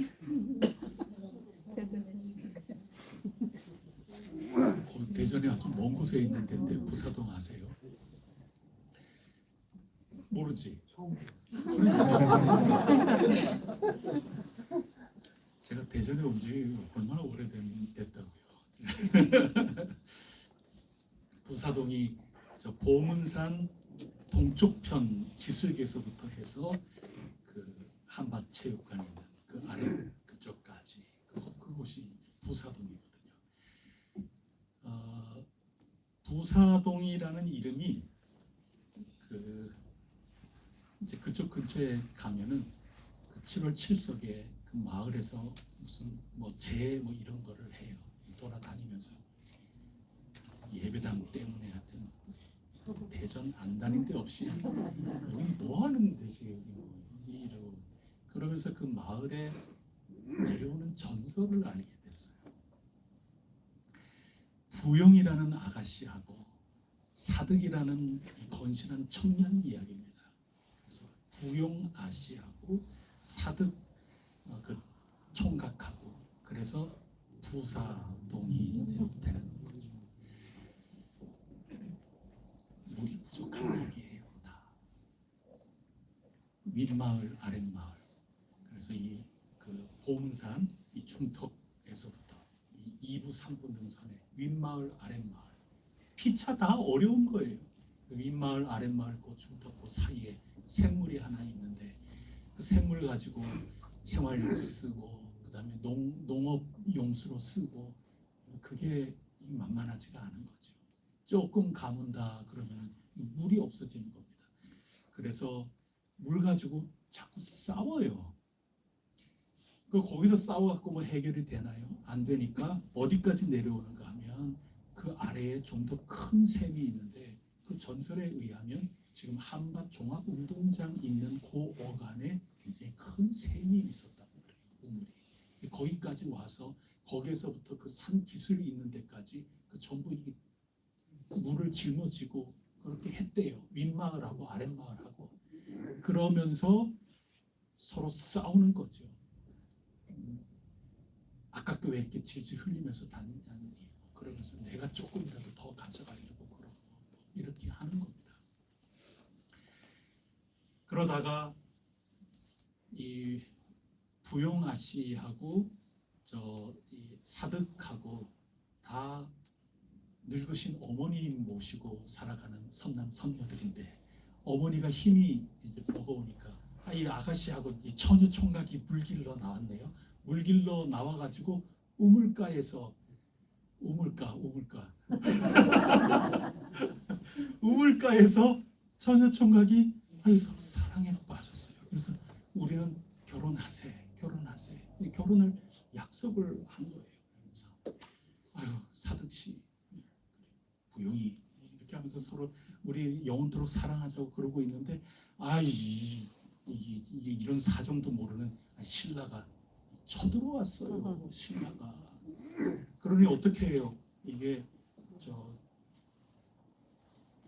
대전에 아주 먼 곳에 있는 데인데 부사동 아세요? 모르지? 제가 대전에 온 지 얼마나 오래됐다고요. 부사동이 저 보문산 동쪽편 기슭에서부터 해서 그 한밭체육관 있는 그 아래 그쪽까지 그곳이 부사동이거든요. 부사동이라는 이름이 이제 그쪽 근처에 가면은 그 7월 7석에 그 마을에서 무슨 뭐 이런 거를 해요. 돌아다니면서 예배당 때문에 하여튼 대전 안 다닌 데 없이 여기 뭐 하는 데지 여기 이러고 그러면서 그 마을에 내려오는 전설을 알게 됐어요. 부영이라는 아가씨하고 사득이라는 건실한 청년 이야기입니다. 그래서 부용 아씨하고 사득 그 총각하고 그래서 부사동이 이제 되는 거죠. 물이 부족한 거기에요. 다 윗마을 아랫마을. 그래서 이 그 보문산 이 중턱에서부터 이 2부 3부 능선에 윗마을 아랫마을 피차 다 어려운 거예요. 그 윗마을 아랫마을 그 중턱 그 사이에 샘물이 하나 있는데 그 샘물 가지고 생활용수 쓰고 그다음에 농업 용수로 쓰고 그게 만만하지가 않은 거죠. 조금 가문다 그러면 물이 없어지는 겁니다. 그래서 물 가지고 자꾸 싸워요. 거기서 싸워갖고 뭐 해결이 되나요? 안 되니까 어디까지 내려오는가 하면 그 아래에 좀 더 큰 샘이 있는데 그 전설에 의하면 지금 한밭 종합운동장 있는 그 어간에 굉장히 큰 샘이 있었다고 그래요. 우물이. 거기까지 와서 거기에서부터 그 산 기슭이 있는 데까지 그 전부 이 물을 짊어지고 그렇게 했대요. 윗마을하고 아랫마을하고. 그러면서 서로 싸우는 거죠. 아깝게 왜 이렇게 질질 흘리면서 다니냐니, 그러면서 내가 조금이라도 더 가져가려고 그러고 이렇게 하는 겁니다. 그러다가 이 부용 아씨하고 이 사득하고 다 늙으신 어머님 모시고 살아가는 선남 선녀들인데, 어머니가 힘이 이제 버거우니까 이 아가씨하고 이 처녀 총각이 물길러 나왔네요. 물길러 나와가지고 우물가에서 우물가에서 처녀 총각이 서로 사랑에 빠졌어요. 그래서 우리는 결혼하세. 결혼을 약속을 한 거예요. 그래서 사득씨, 부용이 이렇게 하면서 서로 우리 영원토록 사랑하자고 그러고 있는데, 이런 사정도 모르는 신라가 쳐들어왔어요. 신라가. 그러니 어떻게 해요? 이게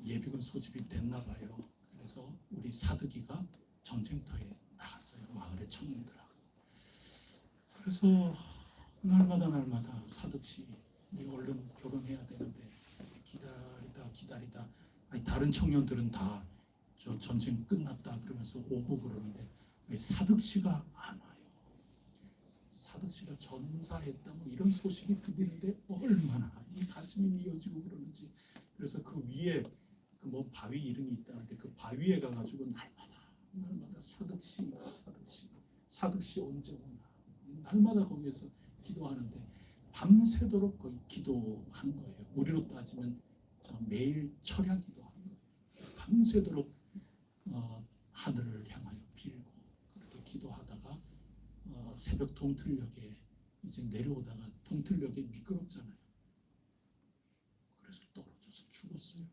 예비군 소집이 됐나 봐요. 그래서 우리 사득이가 전쟁터에 나갔어요. 마을의 청년들하고. 그래서 날마다 사득씨, 우리 얼른 결혼해야 되는데 기다리다 다른 청년들은 다 저 전쟁 끝났다 그러면서 오고 그러는데 사득씨가 안 와요. 사득씨가 전사했다 뭐 이런 소식이 들리는데 얼마나 이 가슴이 미어지고 그러는지. 그래서 그 위에 그 뭐 바위 이름이 있다는데 그 바위에 가가지고 날마다 사득씨 언제 오나, 날마다 거기에서 기도하는데 밤새도록 거의 기도한 거예요. 우리로 따지면 매일 철야 기도한 거예요. 밤새도록 하늘을 향하여 빌고 그렇게 기도하다가 새벽 동틀역에 이제 내려오다가 동틀역에 미끄럽잖아요. 그래서 떨어져서 죽었어요.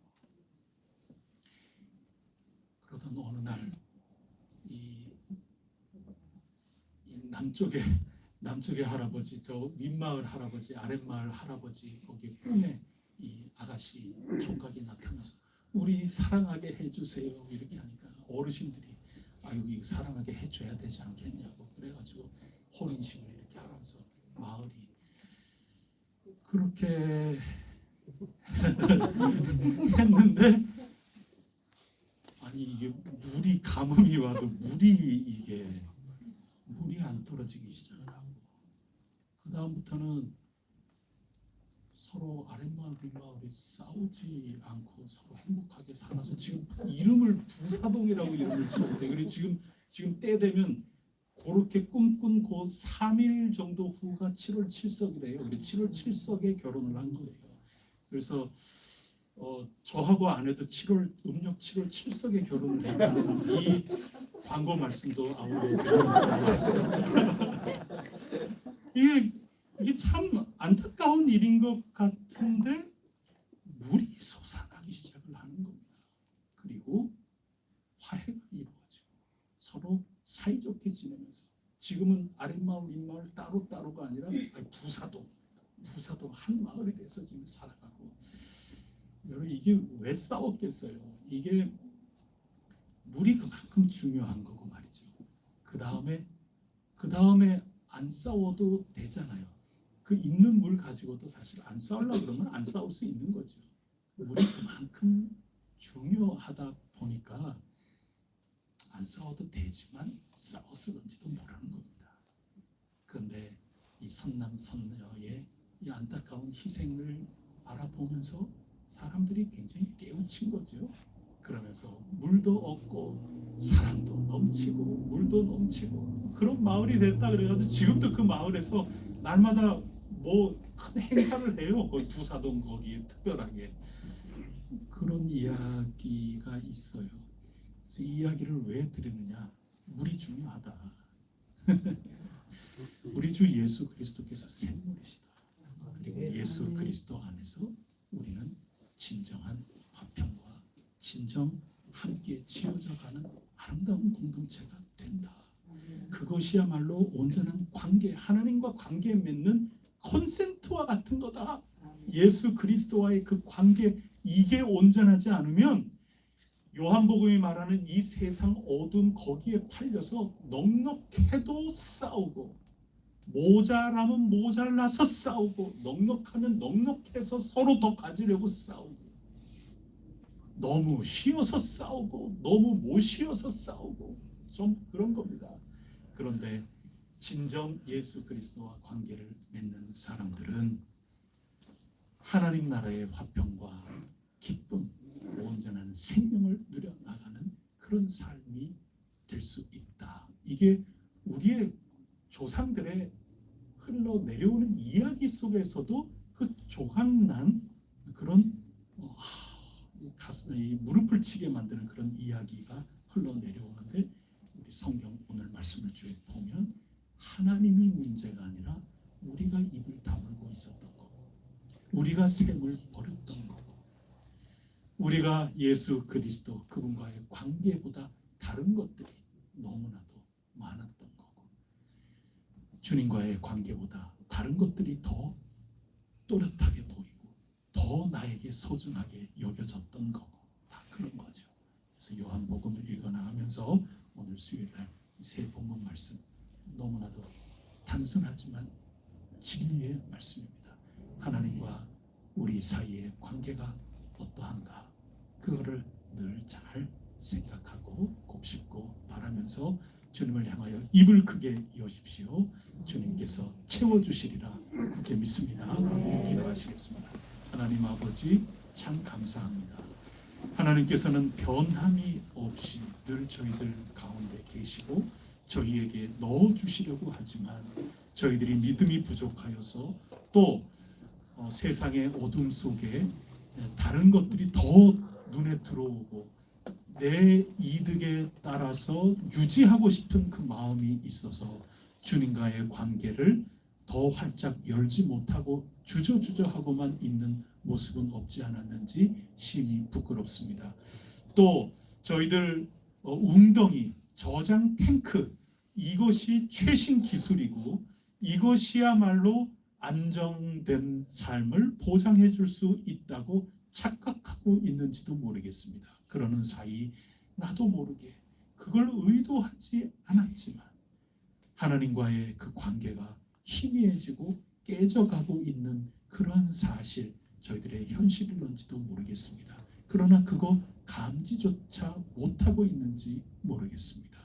그러던 어느 날 이 남쪽의 할아버지, 저 윗마을 할아버지, 아랫마을 할아버지 거기 꿈에 이 아가씨 총각이 나타나서 우리 사랑하게 해주세요 이렇게 하니까 어르신들이 이거 사랑하게 해줘야 되지 않겠냐고 그래가지고 혼인식을 이렇게 하면서 마을이 그렇게 했는데, 이게 물이 가뭄이 와도 물이 안 떨어지기 시작을 하고, 그 다음부터는 서로 아랫마을 윗마을이 싸우지 않고 서로 행복하게 살아서 지금 이름을 부사동이라고 이름을 지었대. 그리고 지금 때 되면 그렇게 꿈꾼 그 3일 정도 후가 7월 7석이래요. 7월 7석에 결혼을 한 거예요. 그래서 저하고 아내도 음력 7월 7석에 결혼을 했다는 이 광고 말씀도 아울러 드리면서 이게 참 안타까운 일인 것 같은데 물이 솟아나기 시작을 하는 겁니다. 그리고 화해가 이루어지고 서로 사이좋게 지내면서 지금은 아랫마을 윗마을 따로가 아니라 부사동 한 마을이 돼서 지금 살아가고. 여러분 이게 왜 싸웠겠어요? 이게 물이 그만큼 중요한 거고 말이죠. 그 다음에 안 싸워도 되잖아요. 그 있는 물 가지고도 사실 안 싸우려고 그러면 안 싸울 수 있는 거죠. 물이 그만큼 중요하다 보니까 안 싸워도 되지만 싸웠을런지도 모르는 겁니다. 그런데 이 선남 선녀의 이 안타까운 희생을 바라보면서 사람들이 굉장히 깨우친 거죠. 그러면서 물도 없고 사랑도 넘치고 물도 넘치고 그런 마을이 됐다 그래가지고 지금도 그 마을에서 날마다 뭐 큰 행사를 해요. 거기 부사동 거기에 특별하게 그런 이야기가 있어요. 그래서 이 이야기를 왜 드리느냐? 물이 중요하다. 우리 주 예수 그리스도께서 샘물이시다. 그리고 예수 그리스도 안에서 우리는 진정한 화평과 진정 함께 지어져가는 아름다운 공동체가 된다. 그것이야말로 온전한 관계, 하나님과 관계 맺는 콘센트와 같은 거다. 예수 그리스도와의 그 관계, 이게 온전하지 않으면 요한복음이 말하는 이 세상 어두운 거기에 팔려서 넉넉해도 싸우고, 모자라면 모자라서 싸우고, 넉넉하면 넉넉해서 서로 더 가지려고 싸우고, 너무 쉬어서 싸우고 너무 못 쉬어서 싸우고, 좀 그런 겁니다. 그런데 진정 예수 그리스도와 관계를 맺는 사람들은 하나님 나라의 화평과 기쁨, 온전한 생명을 누려나가는 그런 삶이 될 수 있다. 이게 우리의 조상들의 흘러내려오는 이야기 속에서도 그 조각난 그런 가슴에 무릎을 치게 만드는 그런 이야기가 흘러내려오는데, 우리 성경 오늘 말씀을 쭉 보면 하나님이 문제가 아니라 우리가 입을 다물고 있었던 거고, 우리가 셈을 버렸던 거고, 우리가 예수 그리스도 그분과의 관계보다 다른 것들이 너무나도 많았던 거고, 주님과의 관계보다 다른 것들이 더 또렷하게 보이고 더 나에게 소중하게 여겨졌던 거고, 다 그런 거죠. 그래서 요한복음을 읽거나 하면서 오늘 수요일날 이 세 본문 말씀, 너무나도 단순하지만 진리의 말씀입니다. 하나님과 우리 사이의 관계가 어떠한가, 그거를 늘 잘 생각하고 곱씹고 바라면서 주님을 향하여 입을 크게 여십시오. 주님께서 채워주시리라 그렇게 믿습니다. 기도하시겠습니다. 하나님 아버지, 참 감사합니다. 하나님께서는 변함이 없이 늘 저희들 가운데 계시고 저희에게 넣어주시려고 하지만 저희들이 믿음이 부족하여서 또 세상의 어둠 속에 다른 것들이 더 눈에 들어오고 내 이득에 따라서 유지하고 싶은 그 마음이 있어서 주님과의 관계를 더 활짝 열지 못하고 주저주저하고만 있는 모습은 없지 않았는지 심히 부끄럽습니다. 또 저희들 웅덩이, 저장 탱크, 이것이 최신 기술이고 이것이야말로 안정된 삶을 보장해 줄 수 있다고 착각하고 있는지도 모르겠습니다. 그러는 사이 나도 모르게 그걸 의도하지 않았지만 하나님과의 그 관계가 희미해지고 깨져가고 있는 그런 사실, 저희들의 현실일런지도 모르겠습니다. 그러나 그거 감지조차 못하고 있는지 모르겠습니다.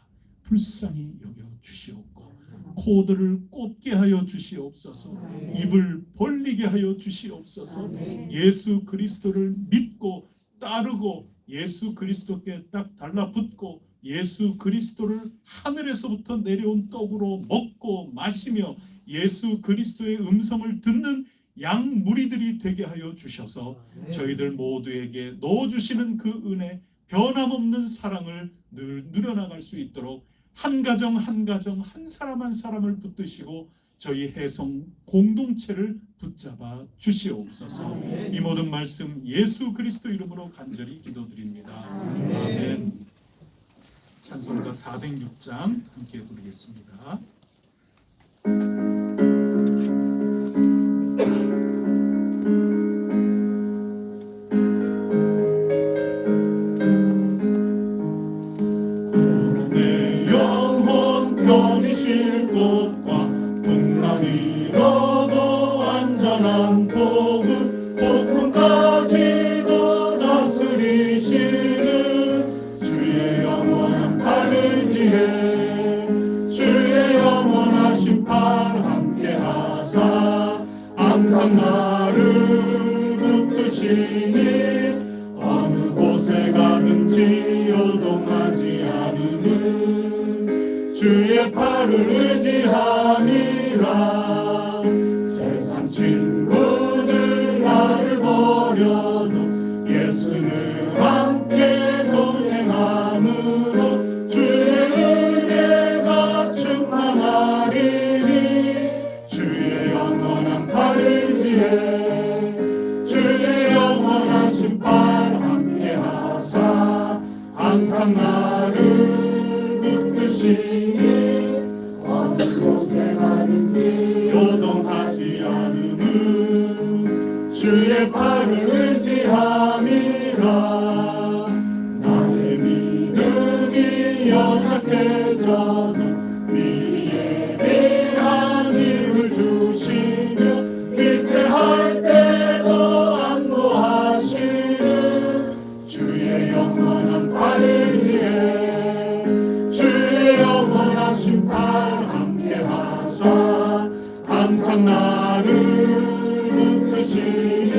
불쌍히 여겨 주시옵고 코들을 꽂게 하여 주시옵소서, 입을 벌리게 하여 주시옵소서. 예수 그리스도를 믿고 따르고 예수 그리스도께 딱 달라붙고 예수 그리스도를 하늘에서부터 내려온 떡으로 먹고 마시며 예수 그리스도의 음성을 듣는 양 무리들이 되게 하여 주셔서 저희들 모두에게 넣어주시는 그 은혜, 변함없는 사랑을 늘 누려나갈 수 있도록 한 가정 한 가정, 한 사람 한 사람을 붙드시고 저희 해성 공동체를 붙잡아 주시옵소서. 이 모든 말씀 예수 그리스도 이름으로 간절히 기도드립니다. 아멘. 찬송가 406장 함께 부르겠습니다. 내 영혼 편히 쉴 곳과 풍랑이 잃어도 안전한 복음, 폭풍까지도 다스리시는 주의 영원한 팔을 지혜, 주의 영원하신 팔 함께 하사 항상 나를 붙드시니 어느 곳에 가든지 요동하지 않으는 주의 팔을 의지함이라. 세상 친구들 나를 버려도 예수는 함께 동행함으로 주의 은혜가 충만하리니 주의 영원한 팔을 지혜, 주의 영원하지 않음은 주의 팔을 의지함이라. 나의 믿음이 연약해져도 미리 예비한 힘을 주시며 위태할 때도 안보하시는 주의 영원한 팔 의지해 주의 영원하신 팔 함께하사 항상 나를 붙드시니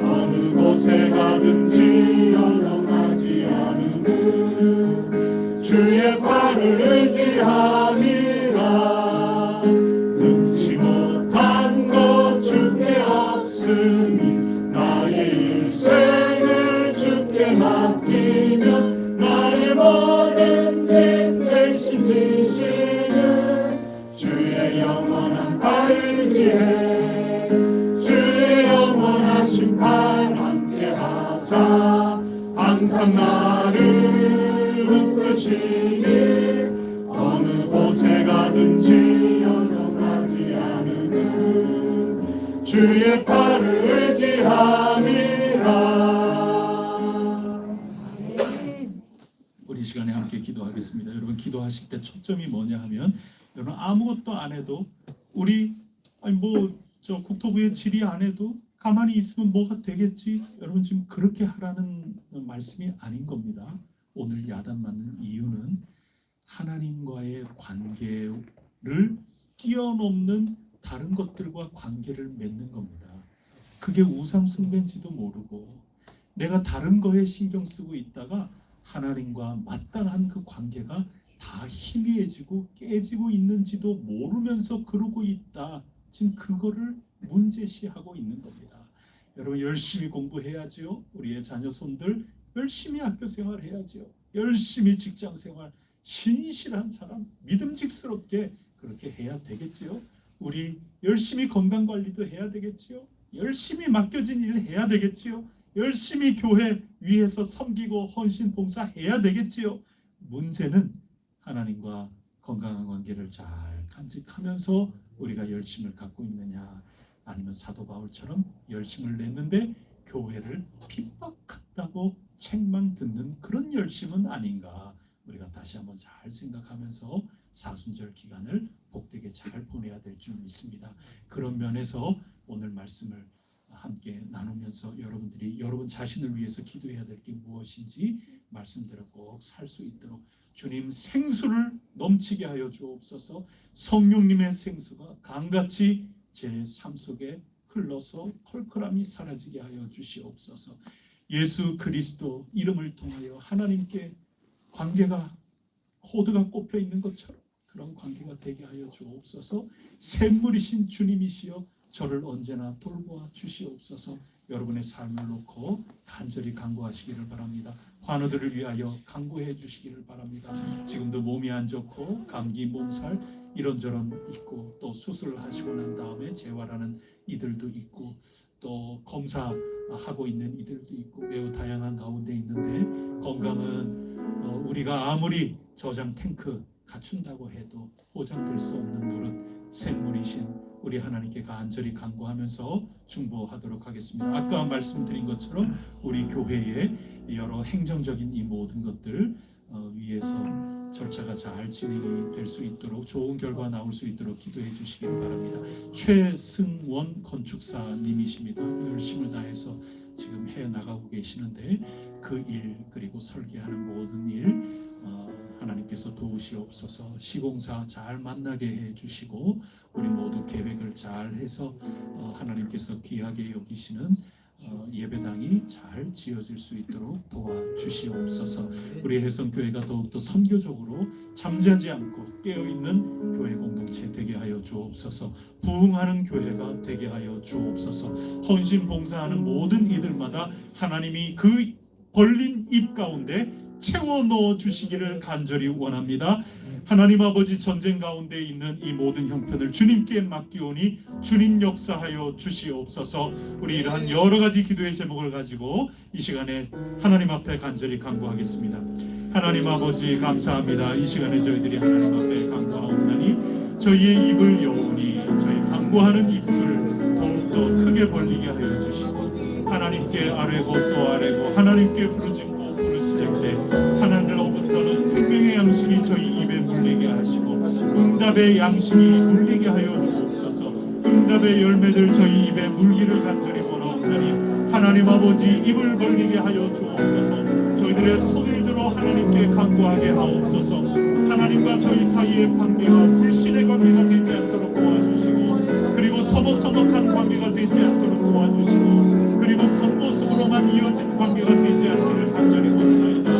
어느 곳에 가든지 요동하지 않음은 주의 팔을 의지함이라. 능치 못한 것 주께 없으니 나의 일생을 주께 맡기며 나의 모든 짐 대신 지시는 주의 영원한 팔 의지해 주의 영원하신 팔 함께하사 항상 나를 붙드시니 어느 곳에 가든지 요동하지 않음은 주의 팔을 의지함이라. 우리 이 시간에 함께 기도하겠습니다. 여러분 기도하실 때 초점이 뭐냐 하면 여러분 아무것도 안 해도 우리 저 국토부의 질의 안 해도 가만히 있으면 뭐가 되겠지? 여러분 지금 그렇게 하라는 말씀이 아닌 겁니다. 오늘 야단 맞는 이유는 하나님과의 관계를 뛰어넘는 다른 것들과 관계를 맺는 겁니다. 그게 우상 숭배인지도 모르고 내가 다른 거에 신경 쓰고 있다가 하나님과 마땅한 그 관계가 다 희미해지고 깨지고 있는지도 모르면서 그러고 있다. 지금 그거를 문제시하고 있는 겁니다. 여러분 열심히 공부해야지요. 우리의 자녀 손들 열심히 학교 생활해야지요. 열심히 직장 생활 신실한 사람 믿음직스럽게 그렇게 해야 되겠지요. 우리 열심히 건강 관리도 해야 되겠지요. 열심히 맡겨진 일 해야 되겠지요. 열심히 교회 위에서 섬기고 헌신 봉사해야 되겠지요. 문제는 하나님과 건강한 관계를 잘 간직하면서 우리가 열심을 갖고 있느냐, 아니면 사도 바울처럼 열심을 냈는데 교회를 핍박한다고 책만 듣는 그런 열심은 아닌가. 우리가 다시 한번 잘 생각하면서 사순절 기간을 복되게 잘 보내야 될 줄 믿습니다. 그런 면에서 오늘 말씀을 함께 나누면서 여러분들이 여러분 자신을 위해서 기도해야 될 게 무엇인지 말씀대로 꼭 살 수 있도록 주님 생수를 넘치게 하여 주옵소서. 성령님의 생수가 강같이 제 삶 속에 흘러서 컬컬함이 사라지게 하여 주시옵소서. 예수 그리스도 이름을 통하여 하나님께 관계가 코드가 꼽혀 있는 것처럼 그런 관계가 되게 하여 주옵소서. 샘물이신 주님이시여 저를 언제나 돌보아 주시옵소서. 여러분의 삶을 놓고 간절히 간구하시기를 바랍니다. 환우들을 위하여 간구해 주시기를 바랍니다. 지금도 몸이 안 좋고 감기 몸살 이런저런 있고 또 수술을 하시고 난 다음에 재활하는 이들도 있고 또 검사하고 있는 이들도 있고 매우 다양한 가운데 있는데 건강은 우리가 아무리 저장 탱크 갖춘다고 해도 보장될 수 없는 노릇 샘물이신 우리 하나님께 간절히 간구하면서 중보하도록 하겠습니다. 아까 말씀드린 것처럼 우리 교회의 여러 행정적인 이 모든 것들 위해서 절차가 잘 진행이 될 수 있도록 좋은 결과 나올 수 있도록 기도해 주시기 바랍니다. 최승원 건축사님이십니다. 열심을 다해서 지금 해 나가고 계시는데 그 일 그리고 설계하는 모든 일 하나님께서 도우시옵소서. 시공사 잘 만나게 해주시고 우리 모두 계획을 잘 해서 하나님께서 귀하게 여기시는 예배당이 잘 지어질 수 있도록 도와주시옵소서. 우리 혜성교회가 더욱더 선교적으로 잠자지 않고 깨어있는 교회 공동체 되게 하여 주옵소서. 부흥하는 교회가 되게 하여 주옵소서. 헌신 봉사하는 모든 이들마다 하나님이 그 벌린 입 가운데 채워 넣어 주시기를 간절히 원합니다. 하나님 아버지 전쟁 가운데 있는 이 모든 형편을 주님께 맡기오니 주님 역사하여 주시옵소서. 우리 이러한 여러 가지 기도의 제목을 가지고 이 시간에 하나님 앞에 간절히 간구하겠습니다. 하나님 아버지 감사합니다. 이 시간에 저희들이 하나님 앞에 간구하옵나니 저희의 입을 여오니 저희 간구하는 입술 더욱더 크게 벌리게 하여 주시고 하나님께 아뢰고 또 아뢰고 하나님께 부르짖고 부르짖을 때 하나님으로부터는 생명의 양식이 저희 입에 물리게 하시고 응답의 양식이 물리게 하여 주옵소서. 응답의 열매들 저희 입에 물기를 간절히 원하옵나니 하나님 아버지 입을 벌리게 하여 주옵소서. 저희들의 손을 들어 하나님께 간구하게 하옵소서. 하나님과 저희 사이의 관계가 불신의 관계가 되지 않도록 도와주시고 그리고 서먹서먹한 관계가 되지 않도록 도와주시고 그리고 겉모습으로만 이어진 관계가 되지 않기를 간절히 원하나이다.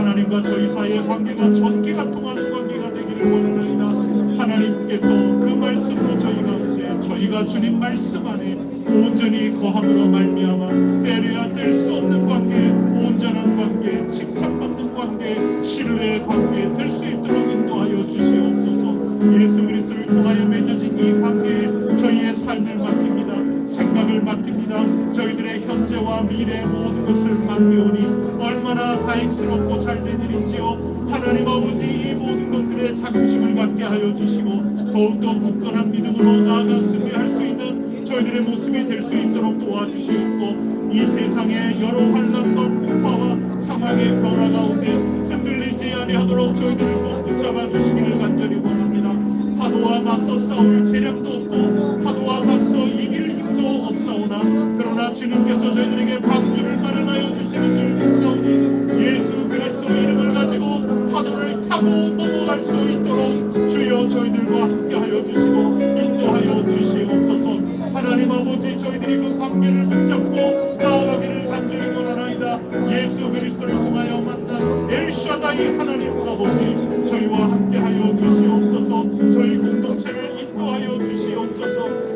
하나님과 저희 사이의 관계가 전기가 통하는 관계가 되기를 원하나이다. 하나님께서 그 말씀으로 저희 가운데 저희가 주님 말씀 안에 온전히 거함으로 말미암아 빼려야 뗄 수 없는 관계, 온전한 관계, 칭찬받는 관계, 신뢰의 관계 될 수 있도록 인도하여 주시옵소서. 예수 그리스도를 통하여 맺어진 이 관계에 저희의 삶을 맡깁니다. 생각을 맡깁니다. 저희들의 현재와 미래 모든 것을 맡기오니 얼마나 다행스럽고 잘된 일인지요. 하나님 아버지 이 모든 것들에 자긍심을 갖게 하여 주시고 더욱더 굳건한 믿음으로 나아가 승리할 수 있는 저희들의 모습이 될 수 있도록 도와주시옵고 이 세상의 여러 환난과 풍파와 사망의 변화 가운데 흔들리지 아니하도록 저희들을 꼭 붙잡아 주시기를 간절히 원합니다. 파도와 맞서 싸울 재량도 없고 파도와 맞서 이길 힘도 없사오나 그러나 주님께서 저희들에게 방주를 마련하여 주시는 줄 믿사오니 예수 그리스도 이름을 가지고 파도를 타고 넘어갈 수 있도록 주여 저희들과 함께하여 주시고 인도하여 주시옵소서. 하나님 아버지 저희들이 그 관계를 붙잡고 나아가기를 간절히 원하나이다. 예수 그리스도를 통하여 만난 엘샤다이 하나님 아버지 저희와 함께하여 주시옵소서. 저희 공동체를 인도하여 주시옵소서.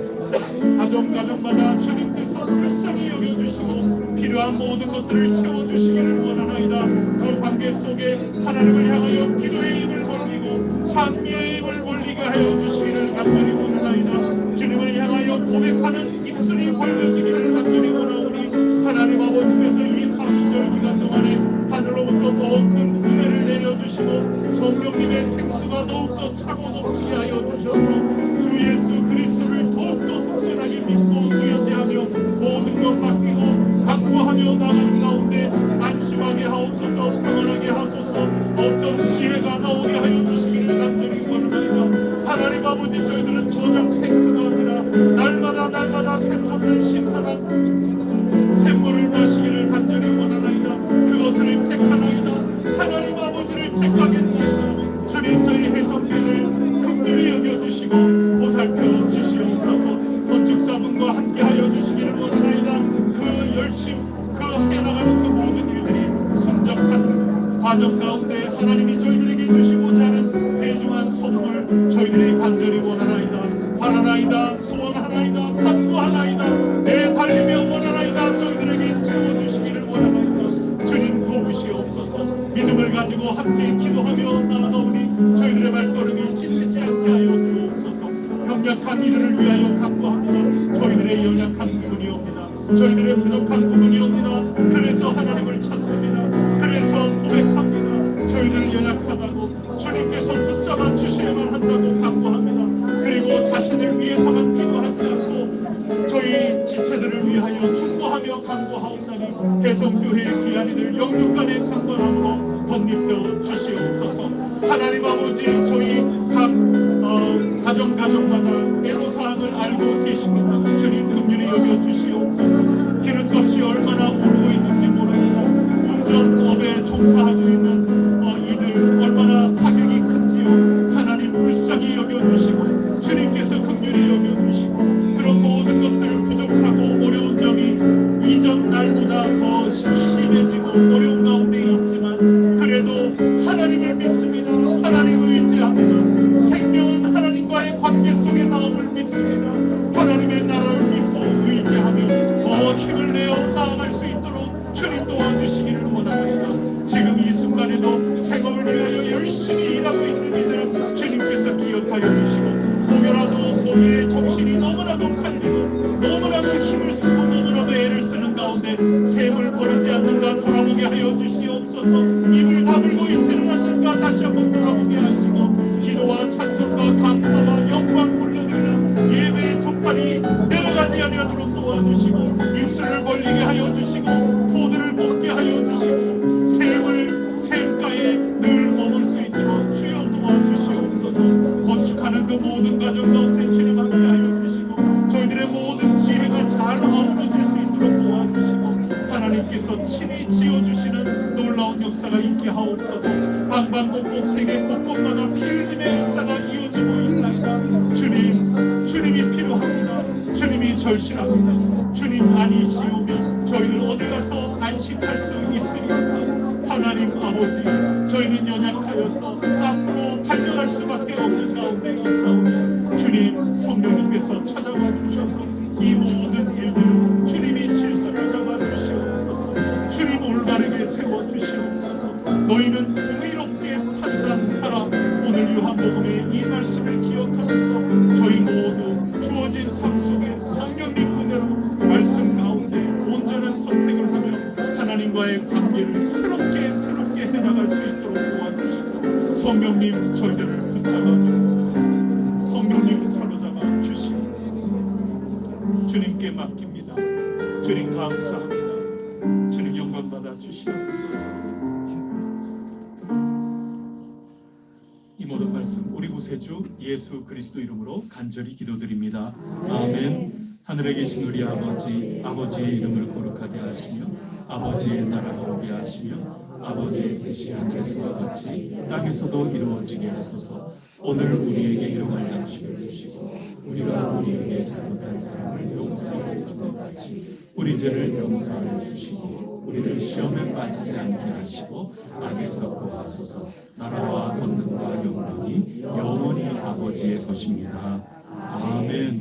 가정마다 주님께서 불쌍히 여겨주시고 필요한 모든 것들을 채워주시기를 원하나이다. 그 관계 속에 하나님을 향하여 기도의 입을 벌리고 찬미의 입을 벌리게 하여 주시기를 간절히 원하나이다. 주님을 향하여 고백하는 입술이 벌려지기를 간절히 원하오니 하나님 아버지께서 이 사순절 기간 동안에 하늘로부터 더 큰 은혜를 내려주시고 성령님의 생수가 더욱더 차고 넘치게 하여 주셔서 주 예수 그리스도를 더욱더 확연하게 믿고 의지하며 모든 것 맡기고 간구하며 나가는 가운데 안심하게 하옵소서. 평안하게 하소서. 어떤 지혜가 나오게 하여 주시기를 간절히 원하나이다. 하나님 아버지 저희들은 저녁 택스가 아니라 날마다 샘솟는 신선한 샘물을 마시기를 간절히 원하나이다. 그것을 택하나이다. 하나님 아버지를 택하겠나이다. 주님 저희 해석회를 긍휼히 여겨주시고 보살펴 주시옵소서. 건축사분과 함께하여 주시기를 원하나이다. 그 열심 그 해나가는 그 모든 일들이 순적한 과정 가운데 하나님이 저희들에게 주시고자 하는 대중한 선물 저희들이 간절히 원하나이다. 바라나이다. 소원하나이다. 간구하나이다. 내 달리며 원하나이다. 저희들에게 채워주시기를 원하나이다. 주님 도우시옵소서. 믿음을 가지고 함께 기도하며 나아가오니 저희들의 발걸음이 지치지 않게 하여 주옵소서. 협력한 이들을 위하여 간구합니다. 저희들의 연약한 부분이옵니다. 저희들의 부족한 부분이옵니다. 그래서 하나님을 찾습니다. 그래서 고백합니다. 저희들 연약하다고 주님께서 붙잡아 주셔야만 한다고 간구합니다. 그리고 자신을 위해서만 기도하지 않고 저희 지체들을 위하여 충고하며 간구하옵나니 개성교회의 귀한이들 영육간의 강건함으로 덧입혀 주시옵소서. 하나님 아버지 저희 각 가정마다 애로사항을 알고 계십니다. 주님 긍휼히 여겨 주시옵소서. 기름값이 얼마나 오르고 있는지 모릅니다. 운전업에 종사하고 있는 이들 얼마나 가격이 큰지요. 하나님 불쌍히 여겨주시고 주님께서 긍휼히 여겨주시고 그런 모든 것들을 부족하고 어려운 점이 이전 날보다 더 심해지고 어려운 가운데 있지만 그래도 하나님을 믿습니다. 하나님을 의지합니다. 생명은 하나님과의 관계 속에 나옴을 믿습니다. 하나님의 나라를 믿고 의지하며 더 힘을 내어 나아갈 수 있도록 주님 도와주시기를 원합니다. 지금 이 순간에도 생업을 위하여 열심히 일하고 있는 이들 주님께서 기억하여 주시고 혹여라도 거기에 정신이 너무나도 팔리고 너무나도 힘을 쓰고 너무나도 애를 쓰는 가운데 샘을 버리지 않는가 돌아보게 하여 주시옵소서. 입을 다물고 있지는 않는가 다시 한번 돌아보게 하시고 기도와 찬송과 감사와 내려가지 아니하도록 도와주시고 입술을 벌리게 하여 주시고 포도를 뽑게 하여 주시고 샘가에 늘 머물 수 있도록 주여 도와주시옵소서. 건축하는 그 모든 가정 가운데 주님하게 하여 주시고 저희들의 모든 지혜가 잘 어우러질 수 있도록 도와주시고 하나님께서 친히 지어주시는 놀라운 역사가 있게 하옵소서. 방방곡곡 세계 곳곳마다 피 흘림의 역사가 이어지고 있나이다. 주님이 필요합니다. 주님이 절실합니다. 주님 아니시오면 저희들 어디 가서 안식할 수 있으리까. 하나님 아버지, 저희는 연약하여서 앞으로 달려갈 수밖에 없는 가운데 있사오니 주님 성령님께서 찾아와 주셔서 이 모든 일들을 주님이 질서를 잡아 주시옵소서. 주님 올바르게 세워 주시옵소서. 너희는 공의롭게 판단하라. 오늘 요한복음의 이 말씀을 기억하면서 저희 모두 주어진 삶 속에 성령님 그대로 말씀 가운데 온전한 선택을 하며 하나님과의 관계를 새롭게 해나갈 수 있도록 도와주시고 성령님 저희들을 붙잡아 주옵소서. 성령님 사로잡아 주시옵소서. 주님께 맡깁니다. 주님 감사합니다. 주님 영광 받아 주시옵소서. 이 모든 말씀 우리 구세주 예수 그리스도 이름으로 간절히 기도드립니다. 아멘. 하늘에 계신 우리 아버지의 이름을 거룩하게 하시며 아버지의 나라가 오게 하시며 아버지의 뜻이 하늘에서와 같이 땅에서도 이루어지게 하소서. 오늘 우리에게 일용할 양식을 주시고 우리가 우리에게 잘못한 사람을 용서하여 준 것 같이 우리 죄를 용서하여 주시고 우리를 시험에 빠지지 않게 하시고 악에서 구하소서. 나라와 권능과 영광이 영원히 아버지의 것입니다. 아멘.